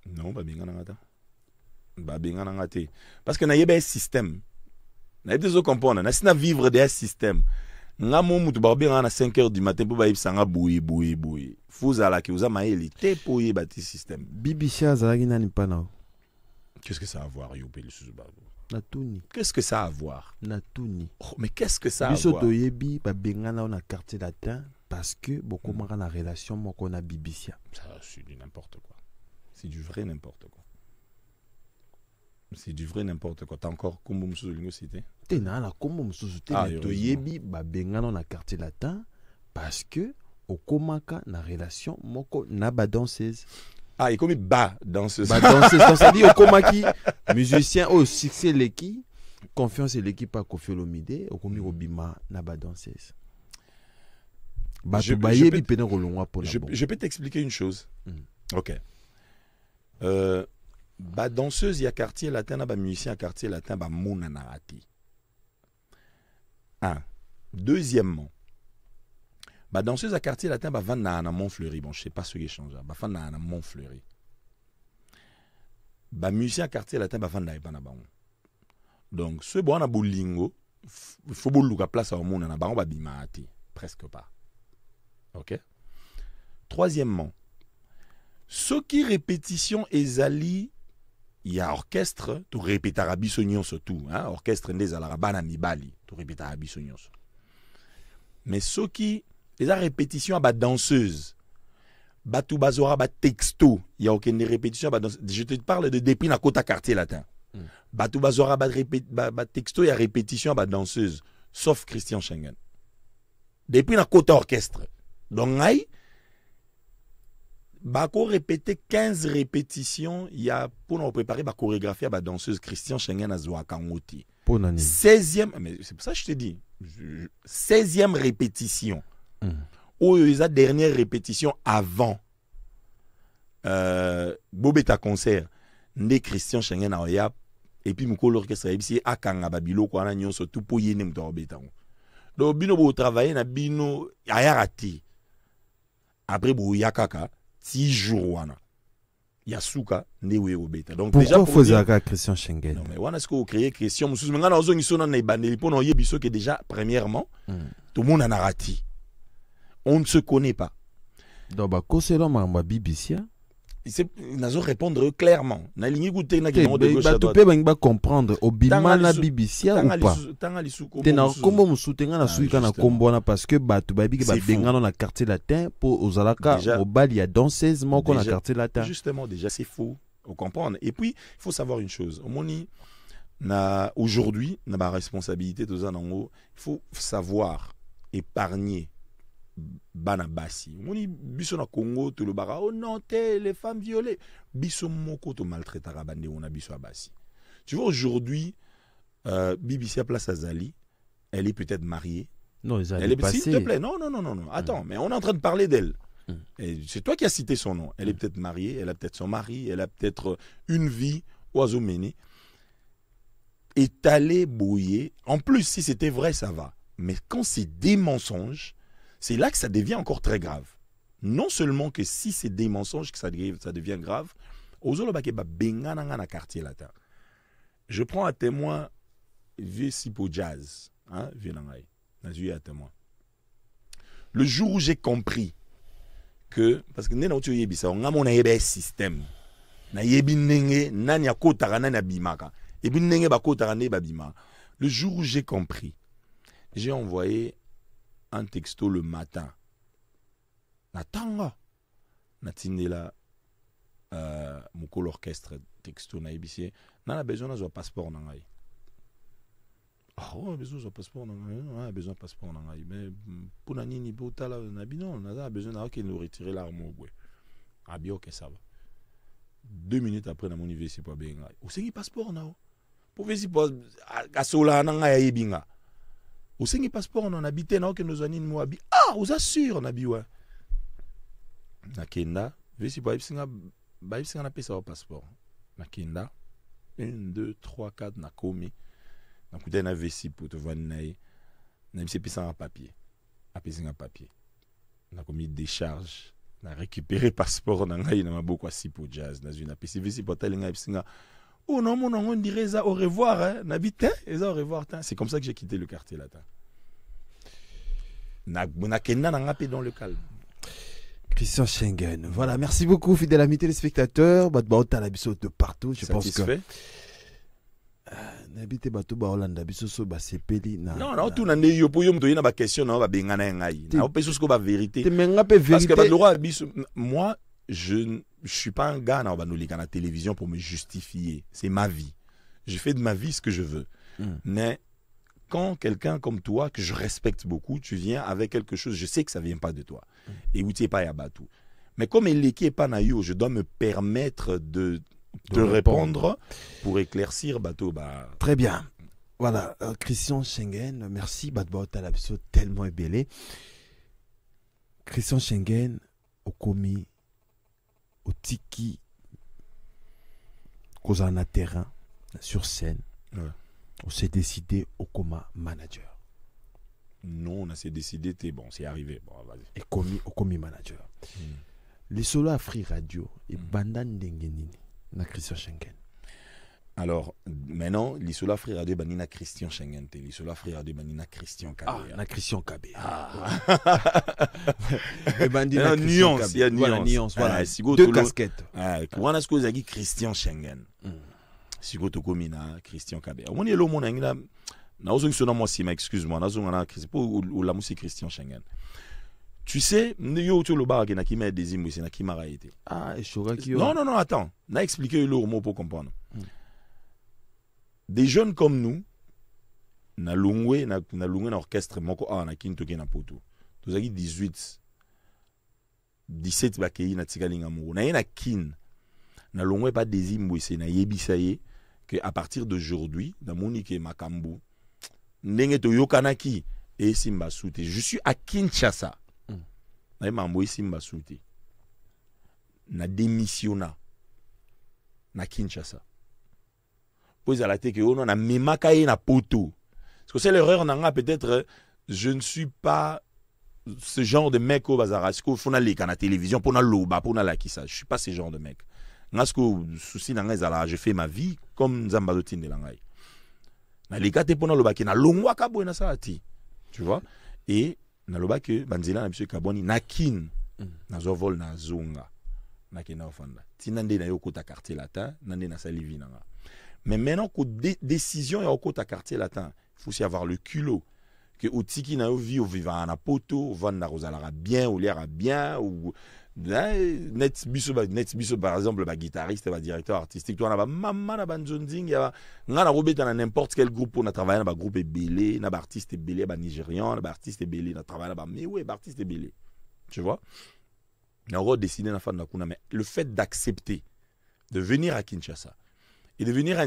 Speaker 2: Non, bengana ngata. Bengana ngate. Parce que na yebe système. Na yebe zo comprendre, na sina vivre des systèmes. Nga mutu barbe na 5h du matin pour ba yebsanga bouye. Fuzala ki uza maeli te pour yebati système.
Speaker 1: Bibisha zalagi nani pana.
Speaker 2: Qu'est-ce que ça a à voir yo peli suzuba?
Speaker 1: Natuni.
Speaker 2: Qu'est-ce que ça a à voir?
Speaker 1: Natuni.
Speaker 2: Oh, mais qu'est-ce que ça a à voir?
Speaker 1: Biso toyebi ba bengana na Quartier Latin parce que beaucoup de la relation qu'on a BBC.
Speaker 2: Ça, c'est du n'importe quoi. C'est du vrai n'importe quoi. C'est du vrai n'importe quoi. T'as encore Kombo Moussou de cité?
Speaker 1: T'es dans la Kombo Moussou de Toyebi, Bengano na quartier latin, parce que au Komaka na relation moko na ba danseuse.
Speaker 2: Ah, il comme bas danseuse.
Speaker 1: Ba danseuse, donc ça dit au Komaki musicien au succès l'équipe, confiance et l'équipe à Koffi Olomide, au Komi Obima na ba danseuse. Je
Speaker 2: peux t'expliquer une chose. Ok. Ba danseuse, il y a quartier latin, ba musicien à quartier latin, ba mona narati. Un. Deuxièmement, ba danseuse à quartier latin, ba vanda na Montfleury. Bon, je sais pas ce qui change. Ba vanda na Montfleury. Ba musicien à quartier latin, ba vanda na baon. Donc, ce bon na bolingo, faut boluka place à mona na baon ba bimati. Presque pas. Ok. Troisièmement, ce qui répétition ezali, il y a orchestre, tu répètes arabiso nyonso tout, hein, orchestre ndez alarabana mibali, tu répètes arabiso nyonso. Mais ce qui les répétition à ba danseuse, ba tu bazora ba texto, il y a aucune répétition ba danseuse. Je te parle de depuis na kota quartier latin. Ba tu bazora ba texto, il y a répétition à ba danseuse, sauf Christian Schengen. Depuis na kota orchestre. Donc, bako répéter 15 répétitions, il y a pour nous préparer la chorégraphie à la danseuse Christian Schengen à Zouakangoti. 16e, mais c'est pour ça que je te dis, 16e répétition. Ou la dernière répétition avant Bobeta concert, né Christian Schengen à Oya, et puis mon l'orchestre ici à Kanga Babilo, quoi, on a surtout pour y aller donc, bino bo travailler na bino ayarati. Après, bo yakaka, 6 jours wana. Yasuka, newe obeta. Donc,
Speaker 1: pourquoi déjà, faut dire Christian Schengen?
Speaker 2: Non, mais wana, est-ce qu'on crée Christian? Moussous, mais on a besoin de bandeli pour nous yebiso que déjà, premièrement, tout le monde a narrati. On ne se connaît pas.
Speaker 1: Donc, bah, quand c'est l'homme à BBC,
Speaker 2: ils n'ont répondre clairement. Na ligne goûter na guénon de gauche à droite.
Speaker 1: Tu peux comprendre au bima na BBC ou pas? T'es na kombo musu tenga na suika na kombo na parce que bah tu babi que bah benga dans la quartier latin pour aux alaka au bal il y a danseuse moko na quartier latin.
Speaker 2: Justement déjà c'est faux. On comprend. Et puis il faut savoir une chose. Au moni na aujourd'hui na ba responsabilité tous en haut. Il faut savoir épargner. Bana basi moni biso na Congo to le bara oh non les femmes violées biso moko to maltraitera bande on a biso a basi. Tu vois aujourd'hui BBC à place Azali, elle est peut-être mariée.
Speaker 1: Non,
Speaker 2: elle est s'il te plaît. Non. Attends, mais on est en train de parler d'elle. Et c'est toi qui as cité son nom. Elle est peut-être mariée, elle a peut-être son mari, elle a peut-être une vie oiseau mené. Étalé bouillé. En plus si c'était vrai ça va. Mais quand c'est des mensonges, c'est là que ça devient encore très grave. Non seulement que si c'est des mensonges que ça devient grave, je prends à témoin vieux Sipo Jazz. Hein, à témoin. Le jour où j'ai compris que, parce que on a mon système, le jour où j'ai compris, j'ai envoyé un texto le matin. Natanga. Natindela moko l'orchestre texto na ibisi. Nana besoin d'un passeport na ngai. Ah, on a besoin d'un passeport na ngai. On a besoin d'un passeport na ngai. Mais pour nani ni botala na bino, on a besoin d'un qui nous retirer l'arme bwe. Ah bien ok ça va. 2 minutes après na mon université pour benga. Où c'est qui passeport na? Pour ver si pas asola na ngai yebinga. Au sein passeport on habité na que nos amis nous habitent. Ah, vous assure on habite ouais. Na kenda, vesi ba ibsinga na pesa au passeport. Na kenda 1 2 3 4 na komi. Na kuta na vesi pour te voir na bisi pesa en papier. A pesa en papier. Na komi décharge, na récupérer passeport na ngai na maboko Sipo Jazz na zuna pesa vesi pour talinga ibsinga. Oh non, mon on dirait ça au revoir, hein. N'habite, et ça au revoir. C'est comme ça que j'ai quitté le quartier latin. Dans le calme.
Speaker 1: Christian Schengen. Voilà, merci beaucoup, fidèle ami téléspectateur. De partout. Je pense que N'habite bato ba Hollande biso so ba sepeli na.
Speaker 2: Non, tout nande yo po yo mto yina ba question na ba bengana ngai. Na opeso sko ba vérité. Parce que moi je suis pas un gars na ba nous à la télévision pour me justifier. C'est ma vie. Je fais de ma vie ce que je veux. Mais quand quelqu'un comme toi, que je respecte beaucoup, tu viens avec quelque chose, je sais que ça vient pas de toi. Et où tu n'es pas Yabatou. Mais comme il est pas naïo, je dois me permettre de répondre pour éclaircir bateau.
Speaker 1: Très bien. Voilà, Christian Schengen, merci. Badbao Talabiso tellement ébélé. Christian Schengen, au commis, au tiki, cause en terrain, sur scène.
Speaker 2: Ouais.
Speaker 1: On s'est décidé au coma manager.
Speaker 2: Non, on s'est décidé, bon, c'est arrivé. Bon, vas-y.
Speaker 1: Et commis au commis manager. Les solos à Free Radio et Bandan Dengenini, na Christian Schengen.
Speaker 2: Alors, maintenant, les solos à Free Radio, banina Christian Schengen. Les solos à Free Radio, banina Christian Kabé.
Speaker 1: Ah, na Christian Kabé.
Speaker 2: Et bandina nuance, il y a nuance.
Speaker 1: Voilà, deux casquettes.
Speaker 2: Comment est-ce que vous avez dit Christian Schengen? Si vous avez Christian Kabé. On est là, mon ami, là, excuse-moi, pour la musique Christian Schengen. Tu sais, yo tu le bar qui m'a des imbéciles, c'est qui m'a arrêté.
Speaker 1: Ah, et Shogaki.
Speaker 2: Non, attends. N'a expliqué le mot pour comprendre. Des jeunes comme nous, na lungwe na orchestre moko na kinto ke na poto. Tu as 18 17 bakei na tikalinga mo. Na yena kin. Na lungwe pas des imbéciles na yebisaye que à partir d'aujourd'hui, dans Monique Makambu, ndenge to yokanaki et Simba Soute. Je suis à Kinshasa. Na mambo Simba Soute. Na démissionna na Kinshasa. Pose à la tête que on a memakaye na poto. Parce que c'est l'erreur nanga peut-être je ne suis pas ce genre de mec au bazar. Est-ce qu'il faut aller à la télévision pour na loba pour na la qui ça. Je suis pas ce genre de mec. Souci je fais ma vie comme Zambadotine de Langai. Na lekate pona lobaki na longwa kabo na saati. Tu vois? Et na lobaki banzela na monsieur Kaboni nakin na zovol na zonga. Na kena ofanda. Tinande na yoko ta quartier latin, nande na salivi nanga. Mais maintenant que décision est au côté quartier latin, il faut aussi avoir le culot que au tiki na vie au vivant na poto, van na rosalara bien ou l'air bien ou net biso par exemple le guitariste le directeur artistique toi na ba mama na banzonzing ya nga na robeta na n'importe quel groupe on a travaillé na ba groupe belé na ba artiste belé ba nigérian na ba artiste belé na travaillé na ba mais ouais ba artiste belé tu vois na ro décider na fan na kuna mais le fait d'accepter de venir à Kinshasa et de venir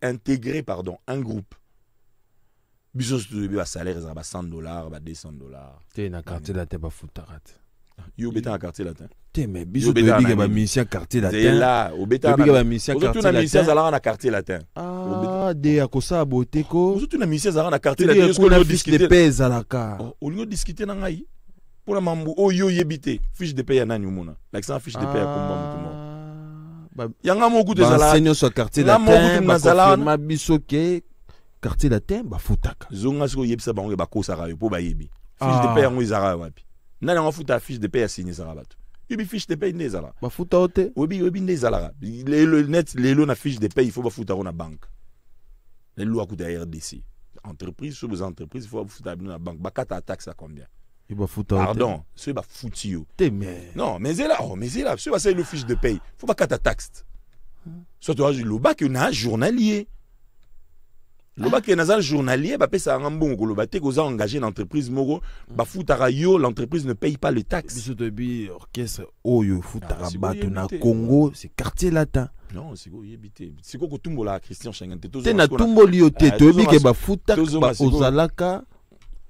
Speaker 2: intégrer un groupe biso de ba salaire za ba $100 ba $200
Speaker 1: té na quartier latin ba futarat.
Speaker 2: Yo beta en quartier latin.
Speaker 1: Té mais biso de biga ba mission quartier latin.
Speaker 2: C'est là, au beta
Speaker 1: ba mission quartier latin.
Speaker 2: Tout na mission za na quartier latin.
Speaker 1: Ah, de akosa boteko.
Speaker 2: Tout na mission za na quartier latin.
Speaker 1: Est-ce qu'on a discuté de paix à la car?
Speaker 2: Au lieu de discuter na ngai. Pour la mambo o yo yebité, fiche de paix ya nani mona. L'accent fiche de paix ya komba mutumo. Yanga moku de zala.
Speaker 1: Enseignant sur quartier latin, ba confirma biso ke quartier latin ba futaka.
Speaker 2: Zonga siko yebisa bango ba ko sara yo po ba yebi. Fiche de paix yango izara wapi. Nani on futa fiche de paie à signer ça rabat. Ubi fiche de paie ndezala.
Speaker 1: Ba futa ote.
Speaker 2: Obi ndezala. Le net les na fiche de paie il faut ba futa na banque. Les lois coûtent à RDC. Entreprise sur vos entreprises il faut ba futa na banque. Ba kata taxe à combien?
Speaker 1: Il ba futa.
Speaker 2: Pardon, c'est ba foutio.
Speaker 1: Mais
Speaker 2: non, mais c'est là, c'est le fiche de paie. Faut pas kata taxe. Soit tu as le bac na journalier. Le bac est nazal journalier, bah pesa ngambon ko le baté ko za engagé l'entreprise moko, bah futara yo l'entreprise ne paye pas les taxes.
Speaker 1: Biso de bi orchestre oyo futara bato na Congo, c'est quartier latin.
Speaker 2: Non, c'est go yebité. C'est ko tumbola Christian Schengen te
Speaker 1: tozo. Te na tumboli yo te to bi ke ba futa ba ozalaka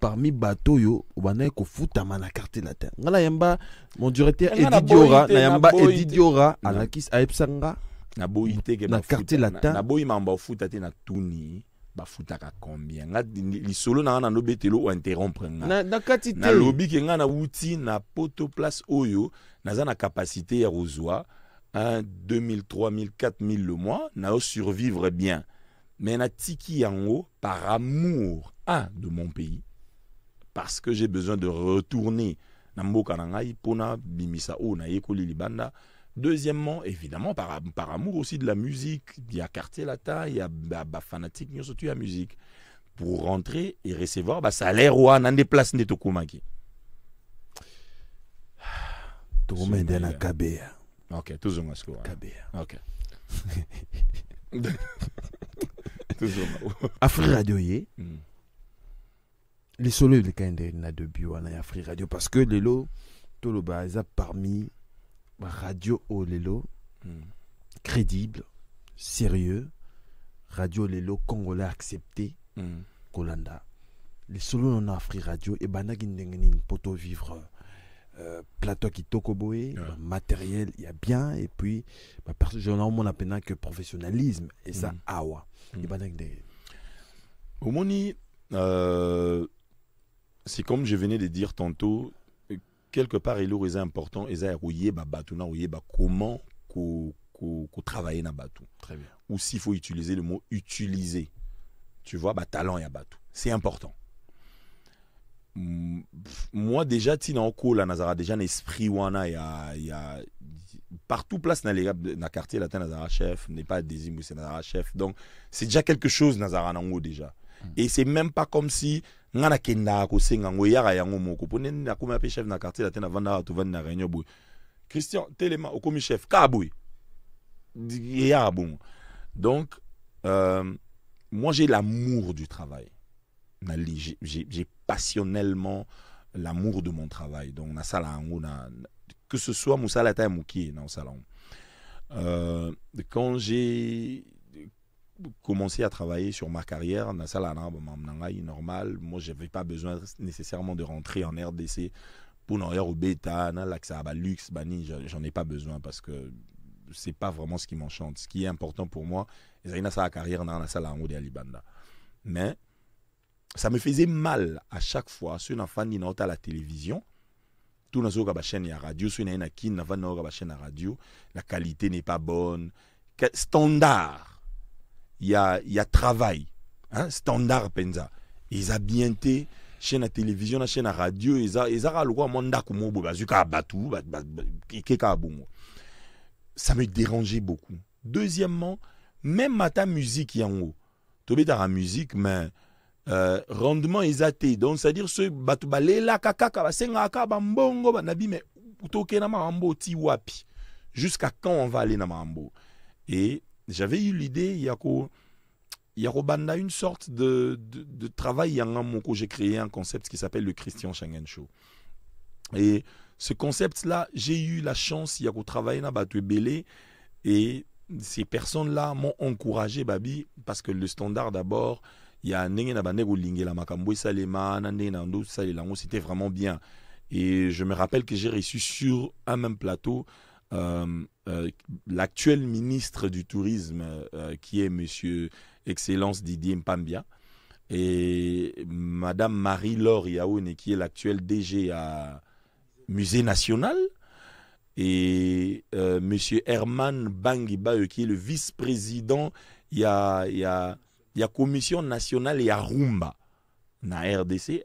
Speaker 1: parmi bato yo obana ko futa na quartier latin. Ngala yamba mon directeur Edidiora na yamba Edidiora alakis aepsanga
Speaker 2: na boité ke
Speaker 1: na quartier latin.
Speaker 2: Na boyi mamba futa te na tuni. Ba futaka combien nga li solo na no betelo ou interrompre nga
Speaker 1: na quantité
Speaker 2: na lobby ke nga na wuti na poto place oyo naza na capacité ya rozwa 2000 3000 4000 le mois na survivre bien mais na tiki yango par amour de mon pays parce que j'ai besoin de retourner na mboka na ngai pona bimisa o na yekoli libanda Deuxièmement, évidemment, par amour aussi de la musique, il y a quartier latin, il y a fanatique, il y a surtout la musique. Pour rentrer et recevoir, salaire ou un des places de Tokumaki.
Speaker 1: Tokumaki na Kabea.
Speaker 2: Ok, toujours un score.
Speaker 1: Kabea.
Speaker 2: Ok.
Speaker 1: Afri Radio ye. Les solos les kind na de bio na Afri Radio parce que lelo toloba ça parmi radio au lelo crédible, sérieux, radio lelo congolais accepté. Kolanda. Les solos en Afri Radio et banagi ndengeni poto vivre plateau qui tokoboé, matériel il y a bien et puis personnellement on appelle que professionnalisme et ça awa. Et banagi
Speaker 2: Omoni c'est comme je venais de dire tantôt, quelque part il est important et ça comment travailler na batu.
Speaker 1: Très bien.
Speaker 2: Ou s'il faut utiliser le mot utiliser. Tu vois, talent et batu. C'est important. Moi déjà tina oko la nazara déjà un esprit wana il y a partout place dans le quartier latin nazara chef n'est pas des c'est nazara chef, donc c'est déjà quelque chose nazara nango déjà. Et c'est même pas comme si ngana kenda ko senga ngo yara yango moko pone na ko m'appelle chef na quartier latin vanda to vanda réunion boy Christian Telema au commis chef kaboy ya bon. Donc moi j'ai l'amour du travail. J'ai passionnellement l'amour de mon travail. Donc que ce soit Moussalata et Mouki dans le salon. Quand j'ai commencé à travailler sur ma carrière, normal, moi je n'avais pas besoin nécessairement de rentrer en RDC pour n'avoir au bêta, luxe, j'en ai pas besoin parce que c'est pas vraiment ce qui m'enchante. Ce qui est important pour moi, c'est la carrière dans la salle de Alibanda. Mais ça me faisait mal à chaque fois. Si on a fan à la télévision, tout dans la chaîne à radio, si on a une chaîne à radio, la qualité n'est pas bonne. Standard, il y a travail, hein? Standard penza. Ils ont bien été chaîne à télévision, la chaîne à radio, ils ont le droit mandat comme bazuka batu, ça me dérangeait beaucoup. Deuxièmement, même ta musique yango, tu veux la musique, mais rendement exaté. Donc c'est-à-dire ce batubalela kakaka basenga akaba mbongo banabi mais utoke na mambo ti wapi. Jusqu'à quand on va aller na mambo? Et j'avais eu l'idée yako banda une sorte de travail yanga moko, j'ai créé un concept qui s'appelle le Christian Shangen Show. Et ce concept-là, j'ai eu la chance yako travailler na batu belé et ces personnes-là m'ont encouragé babi parce que le standard d'abord il y a c'était vraiment bien. Et je me rappelle que j'ai reçu sur un même plateau l'actuel ministre du tourisme qui est monsieur Excellence Didier Mpambia et madame Marie-Laure Yaoune qui est l'actuelle DG à Musée National et monsieur Herman Bangiba qui est le vice-président il y a commission nationale et à Rumba na RDC.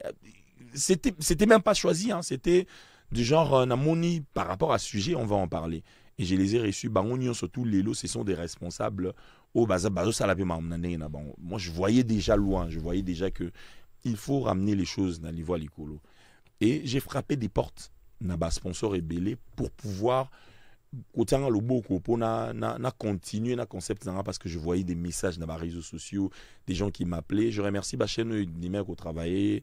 Speaker 2: C'était même pas choisi, hein. C'était du genre namoni par rapport à ce sujet, on va en parler. Et je les ai reçus. Bangonio surtout les lots, ce sont des responsables au bazo salapé mamnane na bon. Moi je voyais déjà loin, je voyais déjà que il faut ramener les choses dans l'ivoire likolo. Et j'ai frappé des portes na bas sponsor et belé pour pouvoir autant le beaucoup pour na continuer na concept parce que je voyais des messages dans les réseaux sociaux, des gens qui m'appelaient. Je remercie ma chaîne numéro qui travaillait,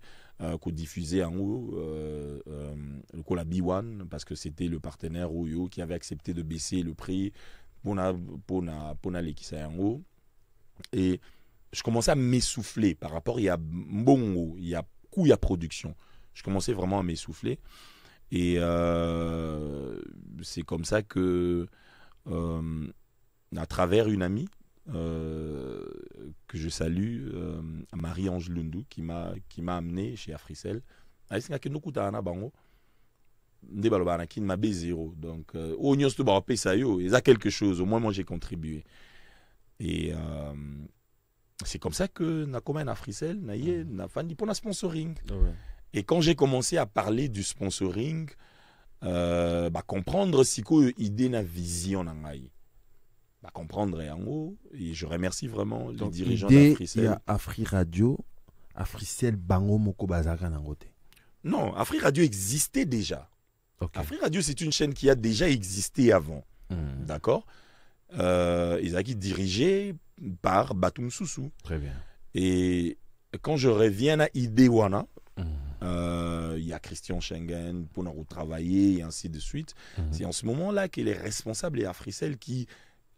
Speaker 2: qui diffusait en haut le Cola B1 parce que c'était le partenaire Oyo qui avait accepté de baisser le prix pour l'équipe en haut. Et je commençais à m'essouffler par rapport il y a bongo, il y a coût, il y a production. Je commençais vraiment à m'essouffler. Et c'est comme ça que, à travers une amie que je salue, Marie-Ange Lundu, qui m'a amené chez Africell. Donc, il y a quelque chose, au moins moi j'ai contribué. Et c'est comme ça que na comme un Africell, na fandi pour la sponsoring.
Speaker 1: Ouais.
Speaker 2: Et quand j'ai commencé à parler du sponsoring, comprendre sikoyo idée na vision na ngai. Comprendre yango, et je remercie vraiment les dirigeants d'Africell.
Speaker 1: Il y a Afri Radio, Africell Bango Moko Bazaka Nangote.
Speaker 2: Non, Afri Radio existait déjà.
Speaker 1: Okay.
Speaker 2: Afri Radio, c'est une chaîne qui a déjà existé avant. D'accord. Ils ont été dirigés par Batum Soussou.
Speaker 1: Très bien.
Speaker 2: Et quand je reviens à Idewana, il y a Christian Schengen pour nous travailler et ainsi de suite. C'est en ce moment-là que les responsables et Africell qui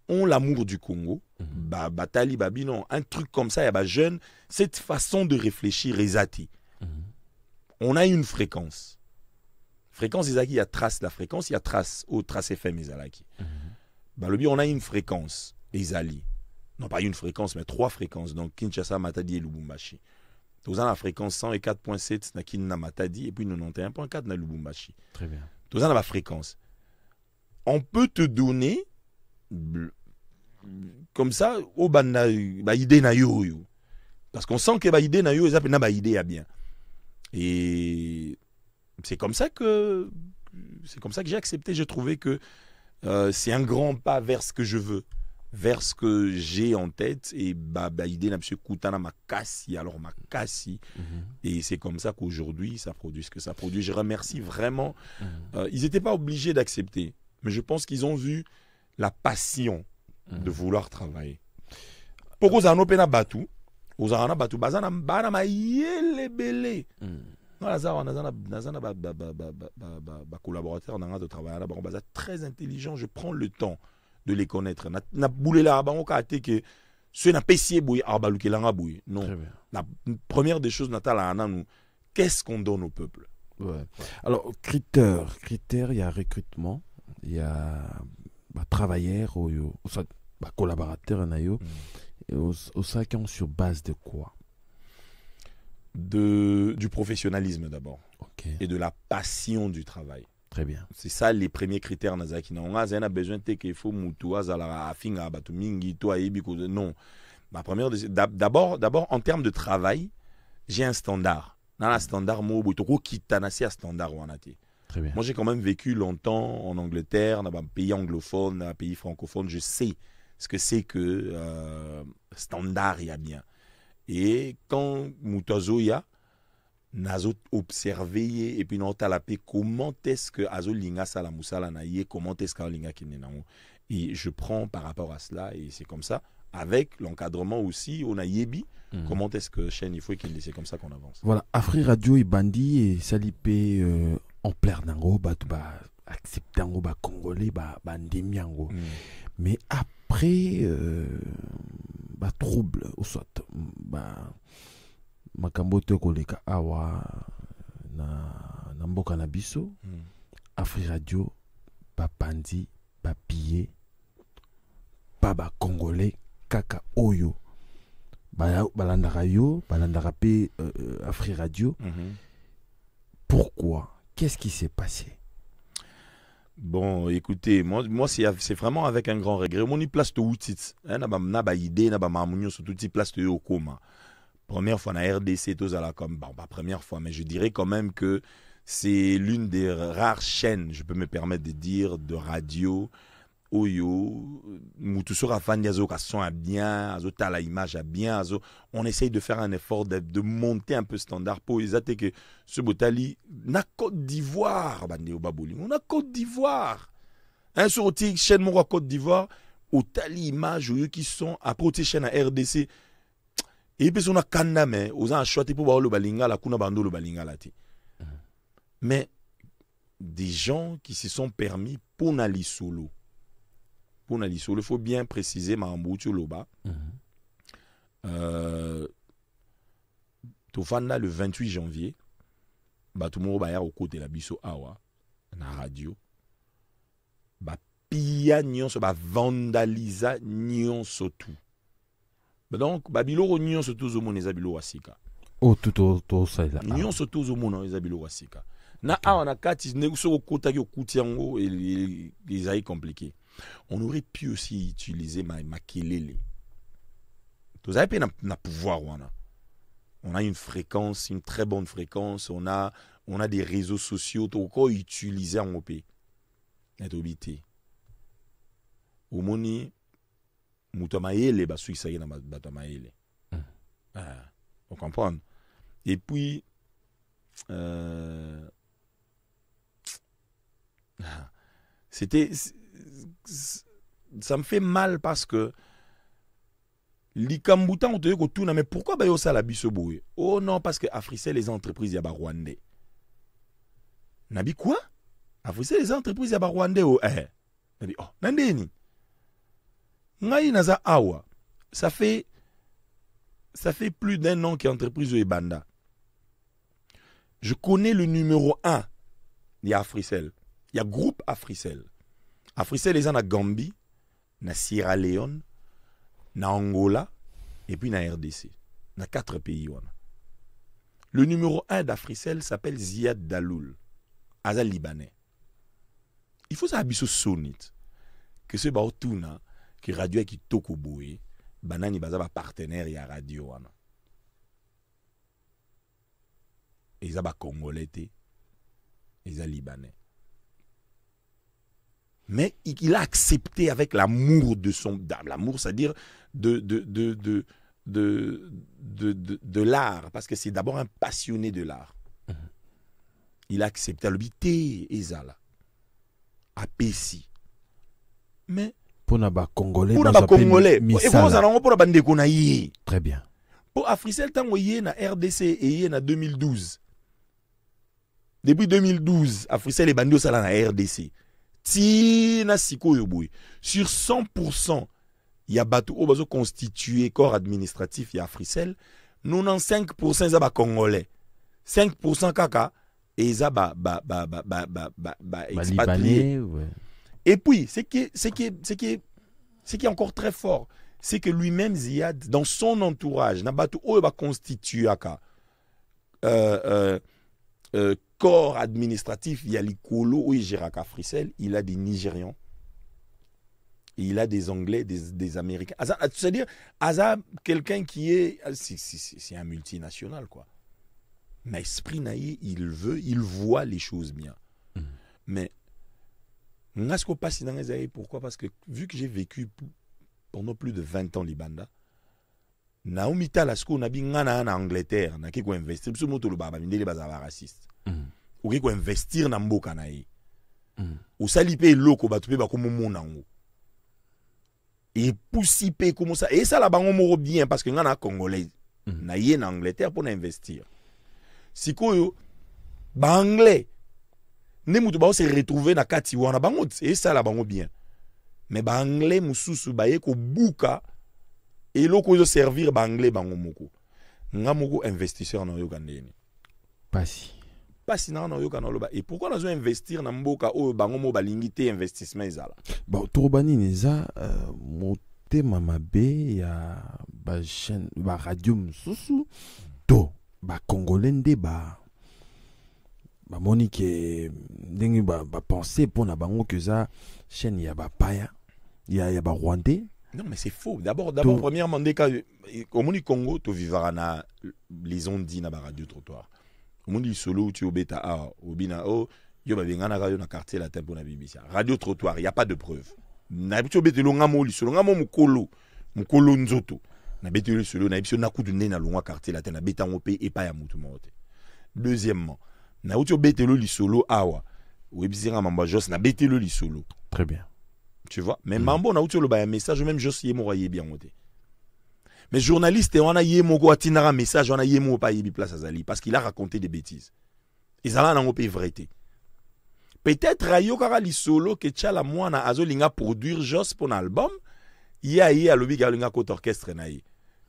Speaker 2: ont l'amour du Congo, Batali, Babino, un truc comme ça, il y a des jeunes, cette façon de réfléchir est on a une fréquence. Fréquence, il y a trace la fréquence, il y a trace au trace FM, on a une fréquence, Ezali. Non, pas une fréquence, mais 3 fréquences. Donc, Kinshasa, Matadi et Lubumbashi. Nous avons la fréquence 104.7 na Kinna Matadi et puis 91.4 na Lubumbashi.
Speaker 1: Très bien.
Speaker 2: Nous avons la fréquence. On peut te donner comme ça au idée na yo. Parce qu'on sent que idée na yo, ça idée à bien. Et c'est comme ça que j'ai accepté. J'ai trouvé que c'est un grand pas vers ce que je veux, vers ce que j'ai en tête. Et idée na monsieur Koutana Makassi, alors Makassi. Et c'est comme ça qu'aujourd'hui ça produit ce que ça produit. Je remercie vraiment. Ils n'étaient pas obligés d'accepter, mais je pense qu'ils ont vu la passion de vouloir travailler. Pour aux anopena batu, aux anopena batu, bazana bana ma yele belé. Collaborateurs de travail là, baza très intelligent. Je prends le temps de les connaître. Na boulé là, ba on kate que ce n'a pessier boui arbaluke langa boui. Non. La première des choses natala nous, qu'est-ce qu'on donne au peuple?
Speaker 1: Ouais. Alors critères, il y a recrutement, il y a travailleurs ou collaborateurs nayo au sac sur base de quoi?
Speaker 2: Du professionnalisme d'abord.
Speaker 1: Okay.
Speaker 2: Et de la passion du travail.
Speaker 1: Très bien.
Speaker 2: C'est ça les premiers critères nazaki. On a besoin de qu'il faut mutua zala afinga batumingi toi ebiko. Non. Ma première d'abord en termes de travail, j'ai un standard. Dans un standard mo botoko kitanasi à standard wanati.
Speaker 1: Très bien.
Speaker 2: Moi, j'ai quand même vécu longtemps en Angleterre, dans un pays anglophone, dans un pays francophone. Je sais ce que c'est que standard, il y a bien. Et quand Moutazo y a, nazo observé et puis non talapé comment est-ce que azo linga sala musala naie, comment est-ce que linga kinenamo. Et je prends par rapport à cela et c'est comme ça. Avec l'encadrement aussi, on a yebi. Comment est-ce que chaîne il faut qu'il c'est comme ça qu'on avance.
Speaker 1: Voilà, Afri Radio et Bandi et Salipé en plein nango accepter nango congolais ndemiango. Mais après trouble au soit makambo te koleka awa na mboka na biso Afri Radio bandi pillé ba congolais kaka oyo balandaka yo balandaka pe Afri Radio. Pourquoi? Qu'est-ce qui s'est passé?
Speaker 2: Bon, écoutez, moi c'est vraiment avec un grand regret. Mon place de outit, na ba idée na ba mamunyo surtout place de au coma. Première fois na RDC tous à la comme pas première fois, mais je dirais quand même que c'est l'une des rares chaînes, je peux me permettre de dire, de radio Oyo, Moutousura fan yazo ka son à bien, azo ta la image à bien, azo. On essaye de faire un effort de monter un peu standard pour les attaquer que ce Botali na Côte d'Ivoire, bande au Baboli, on a Côte d'Ivoire. Un sur outil chaîne mon Côte d'Ivoire, au tali image eux qui sont à côté chaîne à RDC. Et puis on a Kaname, aux a choisi pour voir le balinga la kuna bando le balinga la ti. Mais des gens qui se sont permis pour n'aller solo. Pour n'aller solo, il faut bien préciser Mahamboutu Loba. Tofana le 28 janvier, tout le monde va au côté de la biso awa, na radio. Pia nyonso, vandalisa nyonso tout. Donc, Babilo nyonso tout zo mon ezabilo wasika.
Speaker 1: Oh, tout ça là.
Speaker 2: Nyonso tout zo mon ezabilo wasika. Na awa na kati neguso au kota ki okuti yango et les aïe compliqué. On aurait pu aussi utiliser Makelele. Vous avez pas na pouvoir. On a une fréquence, une très bonne fréquence. On a on a des réseaux sociaux qu'on utilise en OP. Netobité. Au moni, Moutamaele, basou isaïe na batamaele. On comprend. Et puis, c'était, ça me fait mal parce que Likambuta on te dit que tout mais pourquoi bah yo ça la bisoboué? Oh non parce que Africell les entreprises ya ba rwandais. Nabi quoi? Africell les entreprises ya ba rwandais oh Nabi oh nandeni. Ngai naza awa. Ça fait plus d'un an qu'est entreprise de Ebanda. Je connais le numéro 1 de Africell. Il y a groupe Africell. Africell les en a Gambie, na Sierra Leone, na Angola et puis na RDC. Na 4 pays. Le numéro 1 d'Africell s'appelle Ziad Daloul, Azal Libanais. Il faut savoir sonit que ce baotuna qui radio qui toko boé, banani bazaba partenaire ya radio wana. Ils ont congolais, ils ont libanais. Mais il a accepté avec l'amour de son... L'amour, c'est-à-dire de l'art. Parce que c'est d'abord un passionné de l'art. Il a accepté l'habité Ezala. À Pessi. Mais...
Speaker 1: Pour les Congolais.
Speaker 2: Pour les Congolais.
Speaker 1: Très bien.
Speaker 2: Pour Africell, tant qu'il y a na RDC et en 2012. Depuis 2012, Africell est bandé au salaire na RDC. Tina siko yoboui. Sur 100%, il y a bateau au constitué corps administratif, il y a Africell. 95% ils Congolais. 5% kaka et ils expatriés.
Speaker 1: Ouais.
Speaker 2: Et puis, ce qui est encore très fort, c'est que lui-même Ziad, dans son entourage, na bateau au constitué corps administratif, il y a l'Ikolo où il gère à Africell, il a des Nigérians, il a des Anglais, des Américains. C'est-à-dire, quelqu'un qui est... C'est un multinational, quoi. Mais esprit naïe, il voit les choses bien. Mais, pourquoi? Parce que vu que j'ai vécu pendant plus de 20 ans Libanda, Naomi Talasko n'a pas en Angleterre, n'a pas investi, parce que moto le baba, il est raciste. Ou qu'il investir dans mboka na ye. Ou salipe loko ba tupe ba comme mon nango. Et poussipe comme ça. Et ça la bango moro bien parce que ngana congolais na ye en Angleterre pour investir. Sikoyo ba anglais ne mutu ba se retrouver na kati wana bango et ça la bango bien. Mais ba anglais mususu ba ye ko buka et loko yo servir ba anglais bango moko. Ngamoko investisseur na yo kandeni.
Speaker 1: Pasi.
Speaker 2: Et pourquoi nous investir dans mboka o bango mo balingité investissement ezala?
Speaker 1: Bon, Tourobani neza moté mamabe ya ba chaîne ba radio mususu to ba congolais ba monique ndenge ba penser pour na bango que ça chaîne ya ba paya ya ba rwandais.
Speaker 2: Non mais c'est faux. D'abord premièrement des cas comme on Congo to vivara na les ondes na ba radio trottoir. Au monde solo tu obeta obina yo ba bengana radio na quartier la tempo na bibisa radio trottoir il y a pas de preuve na bitu obeta lo ngamo li solo ngamo mukolo nzoto na betu solo na biso na kudu na longwa quartier la na beta ngopé et pas ya mutu mote. Deuxièmement na utu obeta lo li solo awa webisira mamba jos na beta lo li solo.
Speaker 1: Très bien.
Speaker 2: Tu vois mais mambo na utu lo ba message même jos yé moye bien mote. Mais journaliste, on a yémo ko atinara message, on a yémo pas yebi place azali parce qu'il a raconté des bêtises. Et ça là n'a pas vérité. Peut-être ayo kara li solo que tchala mwana azolinga produire jos pour un album, ya alobi galinga côté orchestre naï.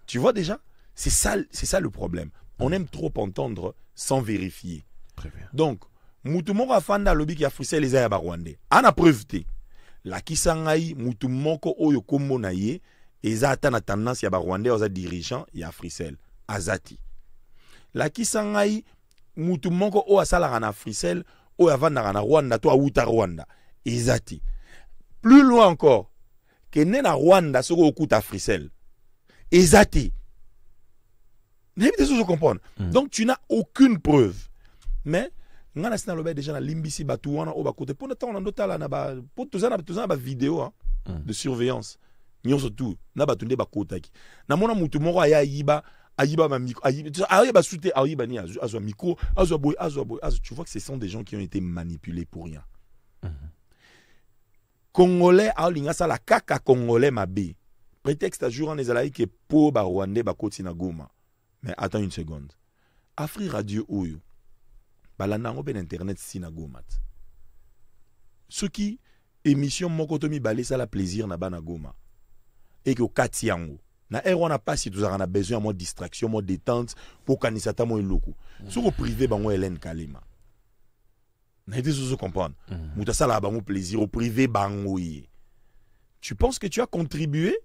Speaker 2: Tu vois déjà, c'est ça le problème. On aime trop entendre sans vérifier.
Speaker 1: Très bien.
Speaker 2: Donc, mutu moko afanda alobi ki Africell les aya ba rwandais. Ana preuve te. La kisangai mutu moko oyo kombo na ye. Eza ata na tendance ya ba Rwandais oza dirigeant ya Africell azati. La kisangai mutu moko o asala na Africell o avanda na Rwanda to auta Rwanda ezati. Plus loin encore que ne na Rwanda soko okuta Africell ezati. Ne pas se comprendre. Donc tu n'as aucune preuve. Mais ngana sina loba déjà na limbisi batu wana o ba côté pour nata on ndotala na ba pour tozana ba vidéo hein, de surveillance nyonso tout na batu nde ba kotaki na mona mutu moko aya yiba ma micro ayiba soute ayiba ni azwa micro azwa boy tu vois que ce sont des gens qui ont été manipulés pour rien. Congolais alinga sala kaka congolais mabe prétexte à jour en ezalaï que po ba rwandais ba koti na Goma. Mais attends une seconde. Afri Radio Oyo. Balanda ngo ben internet si na Goma. Ce qui émission mokotomi balé ça la plaisir na bana Goma. Et que kati yango. Na on a pas si tu as besoin de distraction, de détente pour kanisa ta mo eloko. Sur au privé bango Hélène Kalema. Na été sous comprendre. Muta sala bango plaisir au privé bango yé. Tu penses que tu as contribué?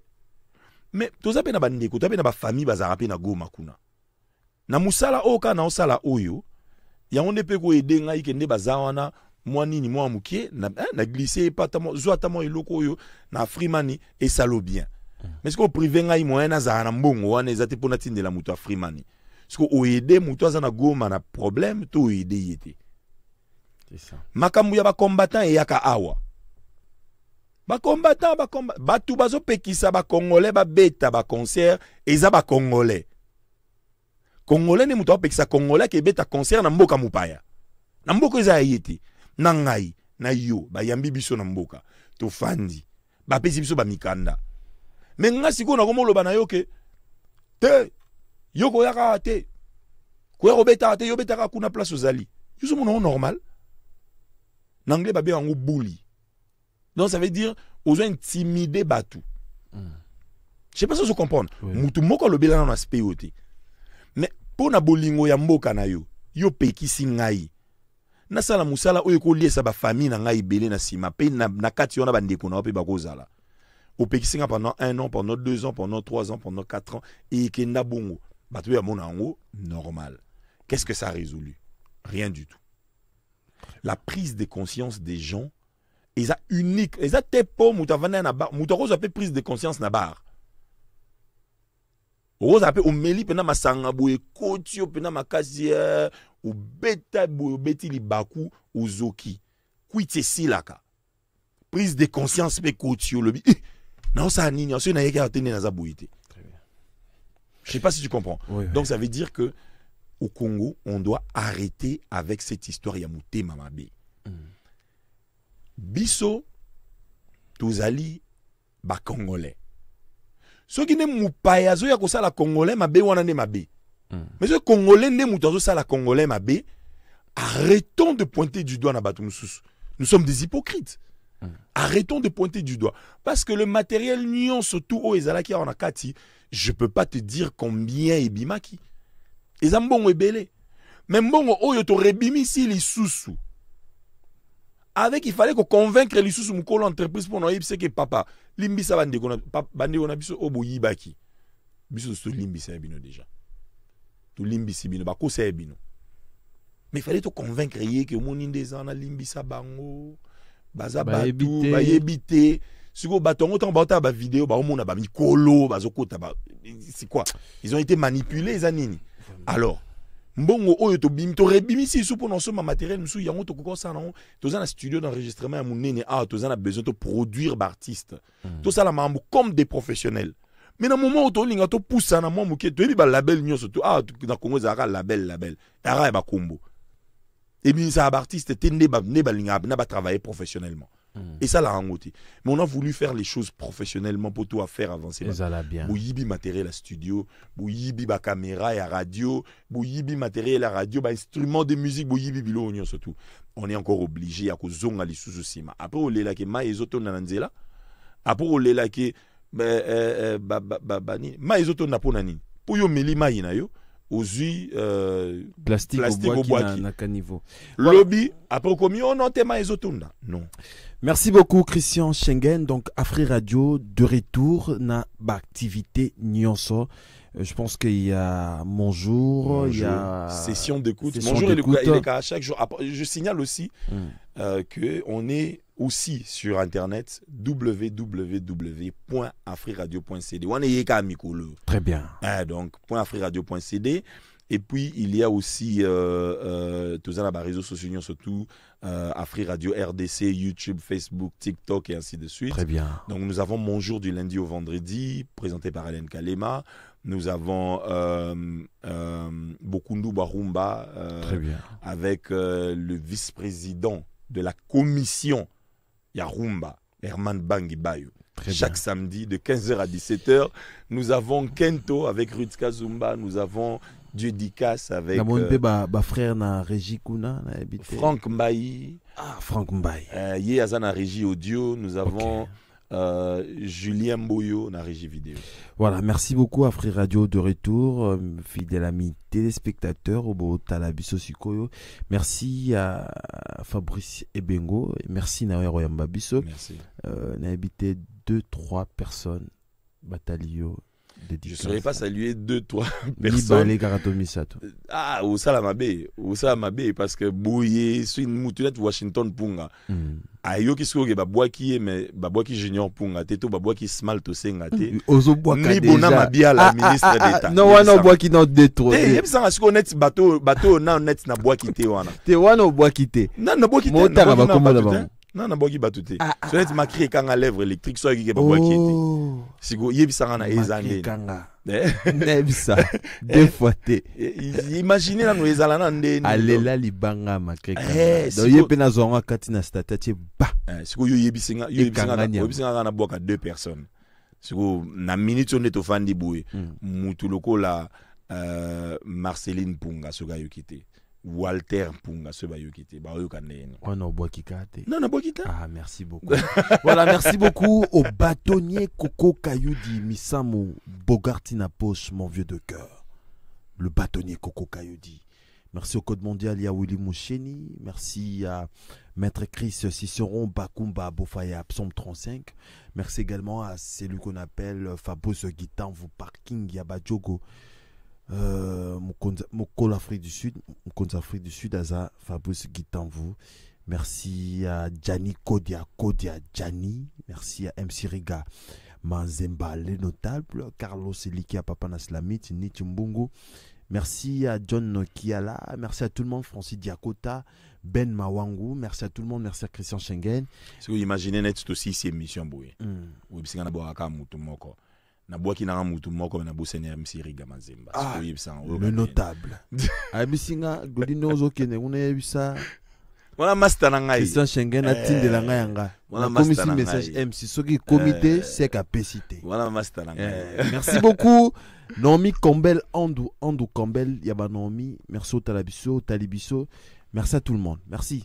Speaker 2: Mais toza pe na bandeko, toza pe na ba famille bazara pe na Goma kuna. Na musala oka na osala oyo, ya onde pe ko aider ngai kende bazawana moi nini moi mukie na glisser pas tamo zo atamo eloko oyo na Freemani et salo bien. Mais ce qu'on privé ngai moyen na za na mbongo wana ezate pona tindela mutu a Freemani. Ce qu'on aider mutu za na Goma na problème to aider yete.
Speaker 1: C'est ça.
Speaker 2: Makambu ya ba combattant e yaka awa. Ba combattant batu bazo pekisa ba congolais ba beta ba concert eza ba congolais. Congolais ne mutu pekisa congolais ke beta concert na mboka mupaya. Na mboka eza yete. Na ngai na yo ba yambi biso na mboka. To fandi. Ba pesi biso ba mikanda. Mais nga siko na komoloba na yo ke te yoko yaka te ko ya robeta te yo betaka kuna place ozali yuso mono normal na anglais babé en bully donc ça veut dire aux intimider batu je sais pas si vous comprenez mutu moko lobela na aspect yote mais pour na bolingo ya mboka na yo pekisi ngai na sala musala oyo ko liesa ba famille na ngai belé na sima pe na kati yona bandeko na pe bakozala au Pékin pendant 1 an, pendant 2 ans, pendant 3 ans, pendant 4 ans, et qu'il n'a bon, bateau à mon ango, normal. Qu'est-ce que ça a résolu? Rien du tout. La prise de conscience des gens, ils a unique, ils a tes pots, moutavana na bar, moutaro a fait prise de conscience na bar. Rose a fait au meli pena masanga boye kotio pena makasia ou beta boye beti li baku ou zoki. Kuite silaka. Prise de conscience pe kotio le bi. Non, ça nini, ensuite, je sais pas si tu comprends. Oui, donc, ça veut dire que au Congo, on doit arrêter avec cette histoire Yamouté Mamabe. Biso, Tozali, ba Congolais. Ceux qui ne mou pas zo ya ko sala Congolais mabe wana ne mabe. Mais ce Congolais ne mou tazo sala Congolais mabe. Arrêtons de pointer du doigt na batu mususu. Nous sommes des hypocrites. Arrêtons de pointer du doigt. Parce que le matériel nion surtout au ezalaki en akati, je peux pas te dire combien est bimaki. Ezambongo est belé. Mais mbongo oyo to rebimi si li susu. Avec il fallait qu'on convaincre les susu mukolo entreprise pour nous c'est que papa limbisa bande on a biso obo yibaki. Biso so limbisa bino déjà. To limbisi bino ba ko se bino. Mais il fallait te convaincre que mon indezana limbisa bango. Baza batu ba yebité siko batongo tant bata ba vidéo ba omona ba mikolo bazokota ba c'est quoi ils ont été manipulés les anini alors mbongo oyo to bim to rebimi si sou pour non soma matériel musu yango to kokko ça non to za na studio d'enregistrement ya munene to za na besoin de produire d'artistes tout ça la mambo comme des professionnels mais na moment to linga to poussa na mo muke to yebi ba label nyoso to na Congo za label ara ba kombo. Et bien, ça, artiste, n'a pas travaillé professionnellement. Et ça, l'a rengoté. Mais on a voulu faire les choses professionnellement pour tout à faire avancer.
Speaker 1: Ça l'a bien.
Speaker 2: Bouyibi matériel à studio, bouyibi ba caméra et à radio, bouyibi matériel à radio, ba instrument de musique, bouyibi bilo onyo surtout. On est encore obligé à cause zonga li sous-sima. Après, on l'a que ma ezoto nananzela. Après, on l'a que ma ezoto na ponani. Pour yo meli ma ina yo.
Speaker 1: Plastique au bois qui niveau.
Speaker 2: Lobby après comme on non tema ezotunda non.
Speaker 1: Merci beaucoup Christian Schengen donc Afri Radio de retour na activité nyonso. Je pense qu'il y a Bonjour, il y a
Speaker 2: session d'écoute. Bonjour et le cas chaque jour. Je signale aussi que on est aussi sur internet www.afriradio.cd. On est
Speaker 1: Très bien.
Speaker 2: Donc .afriradio.cd Et puis, il y a aussi tous les réseaux sociaux, surtout Afri Radio, RDC, YouTube, Facebook, TikTok et ainsi de suite.
Speaker 1: Très bien.
Speaker 2: Donc, nous avons Mon Jour du lundi au vendredi, présenté par Hélène Kalema. Nous avons Bokundu Barumba,
Speaker 1: Très bien.
Speaker 2: avec le vice-président de la commission Yarumba, Herman Bangibayo. Chaque samedi de 15h à 17h, nous avons Kento avec Ruth Kazumba, nous avons Dieu Dikas avec
Speaker 1: frère na Régie Kuna na
Speaker 2: Franck Mbaye.
Speaker 1: Ah, Franck Mbaye.
Speaker 2: Yéazan na Régie audio, nous avons Julien Boyo na Régie vidéo.
Speaker 1: Voilà, merci beaucoup à Afri Radio de retour, fidèle ami téléspectateurs au Talabiso Sikoyo. Merci à Fabrice Ebengo, merci na Royamba Biso.
Speaker 2: Merci.
Speaker 1: On a habité 2-3 personnes, Batalio.
Speaker 2: Je ne saurais pas saluer 2-3 personnes. Ah, au Salamabe, parce que Bouye, c'est une moutounette Washington Punga. Ayo qui se babouaki, mais babouaki junior Punga, teto babouaki small to senga te. Ni bona mabia la ministre d'État.
Speaker 1: Non, wana boaki non détro.
Speaker 2: Eh, yebisa ngasi net bateau na net na boaki te wana.
Speaker 1: Te wana boaki te.
Speaker 2: Na boaki te.
Speaker 1: Mota na bakoma ba.
Speaker 2: Non, na boaki batute. So net makri kanga lèvre électrique so ki babouaki te. Sigo yebisa ngana ezande.
Speaker 1: Kanga. Nebisa. Deux fois te.
Speaker 2: Imaginez la no ezalana ndeni.
Speaker 1: Alela libanga makri kanga. Do yepena zonga katina statache ba.
Speaker 2: Sigo yebisa ngana boaka 2 personnes. Sigo na minute on est au fandi boué. Mutu lokola Marceline Punga soga yokite. Walter Punga soga yokite. Ba yokane.
Speaker 1: On a boaki kate.
Speaker 2: Non, na boaki ta.
Speaker 1: Ah, merci beaucoup. Voilà, merci beaucoup au bâtonnier Coco Kayoudi Misamu Bogartina Poche, mon vieux de cœur. Le bâtonnier Coco Kayoudi. Merci au Code Mondial, il y a Willy Moucheni. Merci à Maître Chris Cicéron Bakumba Bofaya Psaume 35. Merci également à celui qu'on appelle Fabrice Guitanvu Parking Yabadjogo. Mokol Afrique du Sud. Mokol Afrique du Sud, Aza Fabrice Guitanvu. Merci à Gianni Kodia Gianni. Merci à MC Riga Manzemba, les notables. Carlos Elikia Papanaslamit, Nichimbungu. Merci à John Kiala, merci à tout le monde, Francis Diakota, Ben Mawangu, merci à tout le monde, merci à Christian Schengen.
Speaker 2: Si vous imaginez, c'est aussi ces émissions, oui, parce qu'on a beau à Moutoumoko. Na boaki na Moutoumoko, na beau Seigneur MC Riga Manzemba.
Speaker 1: Ah, le notable. Ah, Missinga, Godino Zokene, on a eu ça.
Speaker 2: Voilà, master nangai.
Speaker 1: Christian Schengen a tindé la ngayanga. Voilà, commission message MC, ce qui est comité, c'est capacité.
Speaker 2: Voilà, master nangai.
Speaker 1: Merci beaucoup. Nomi Kombel, Andou Kombel, Yaba Nomi. Merci au Talabiso, au Talibiso. Merci à tout le monde. Merci.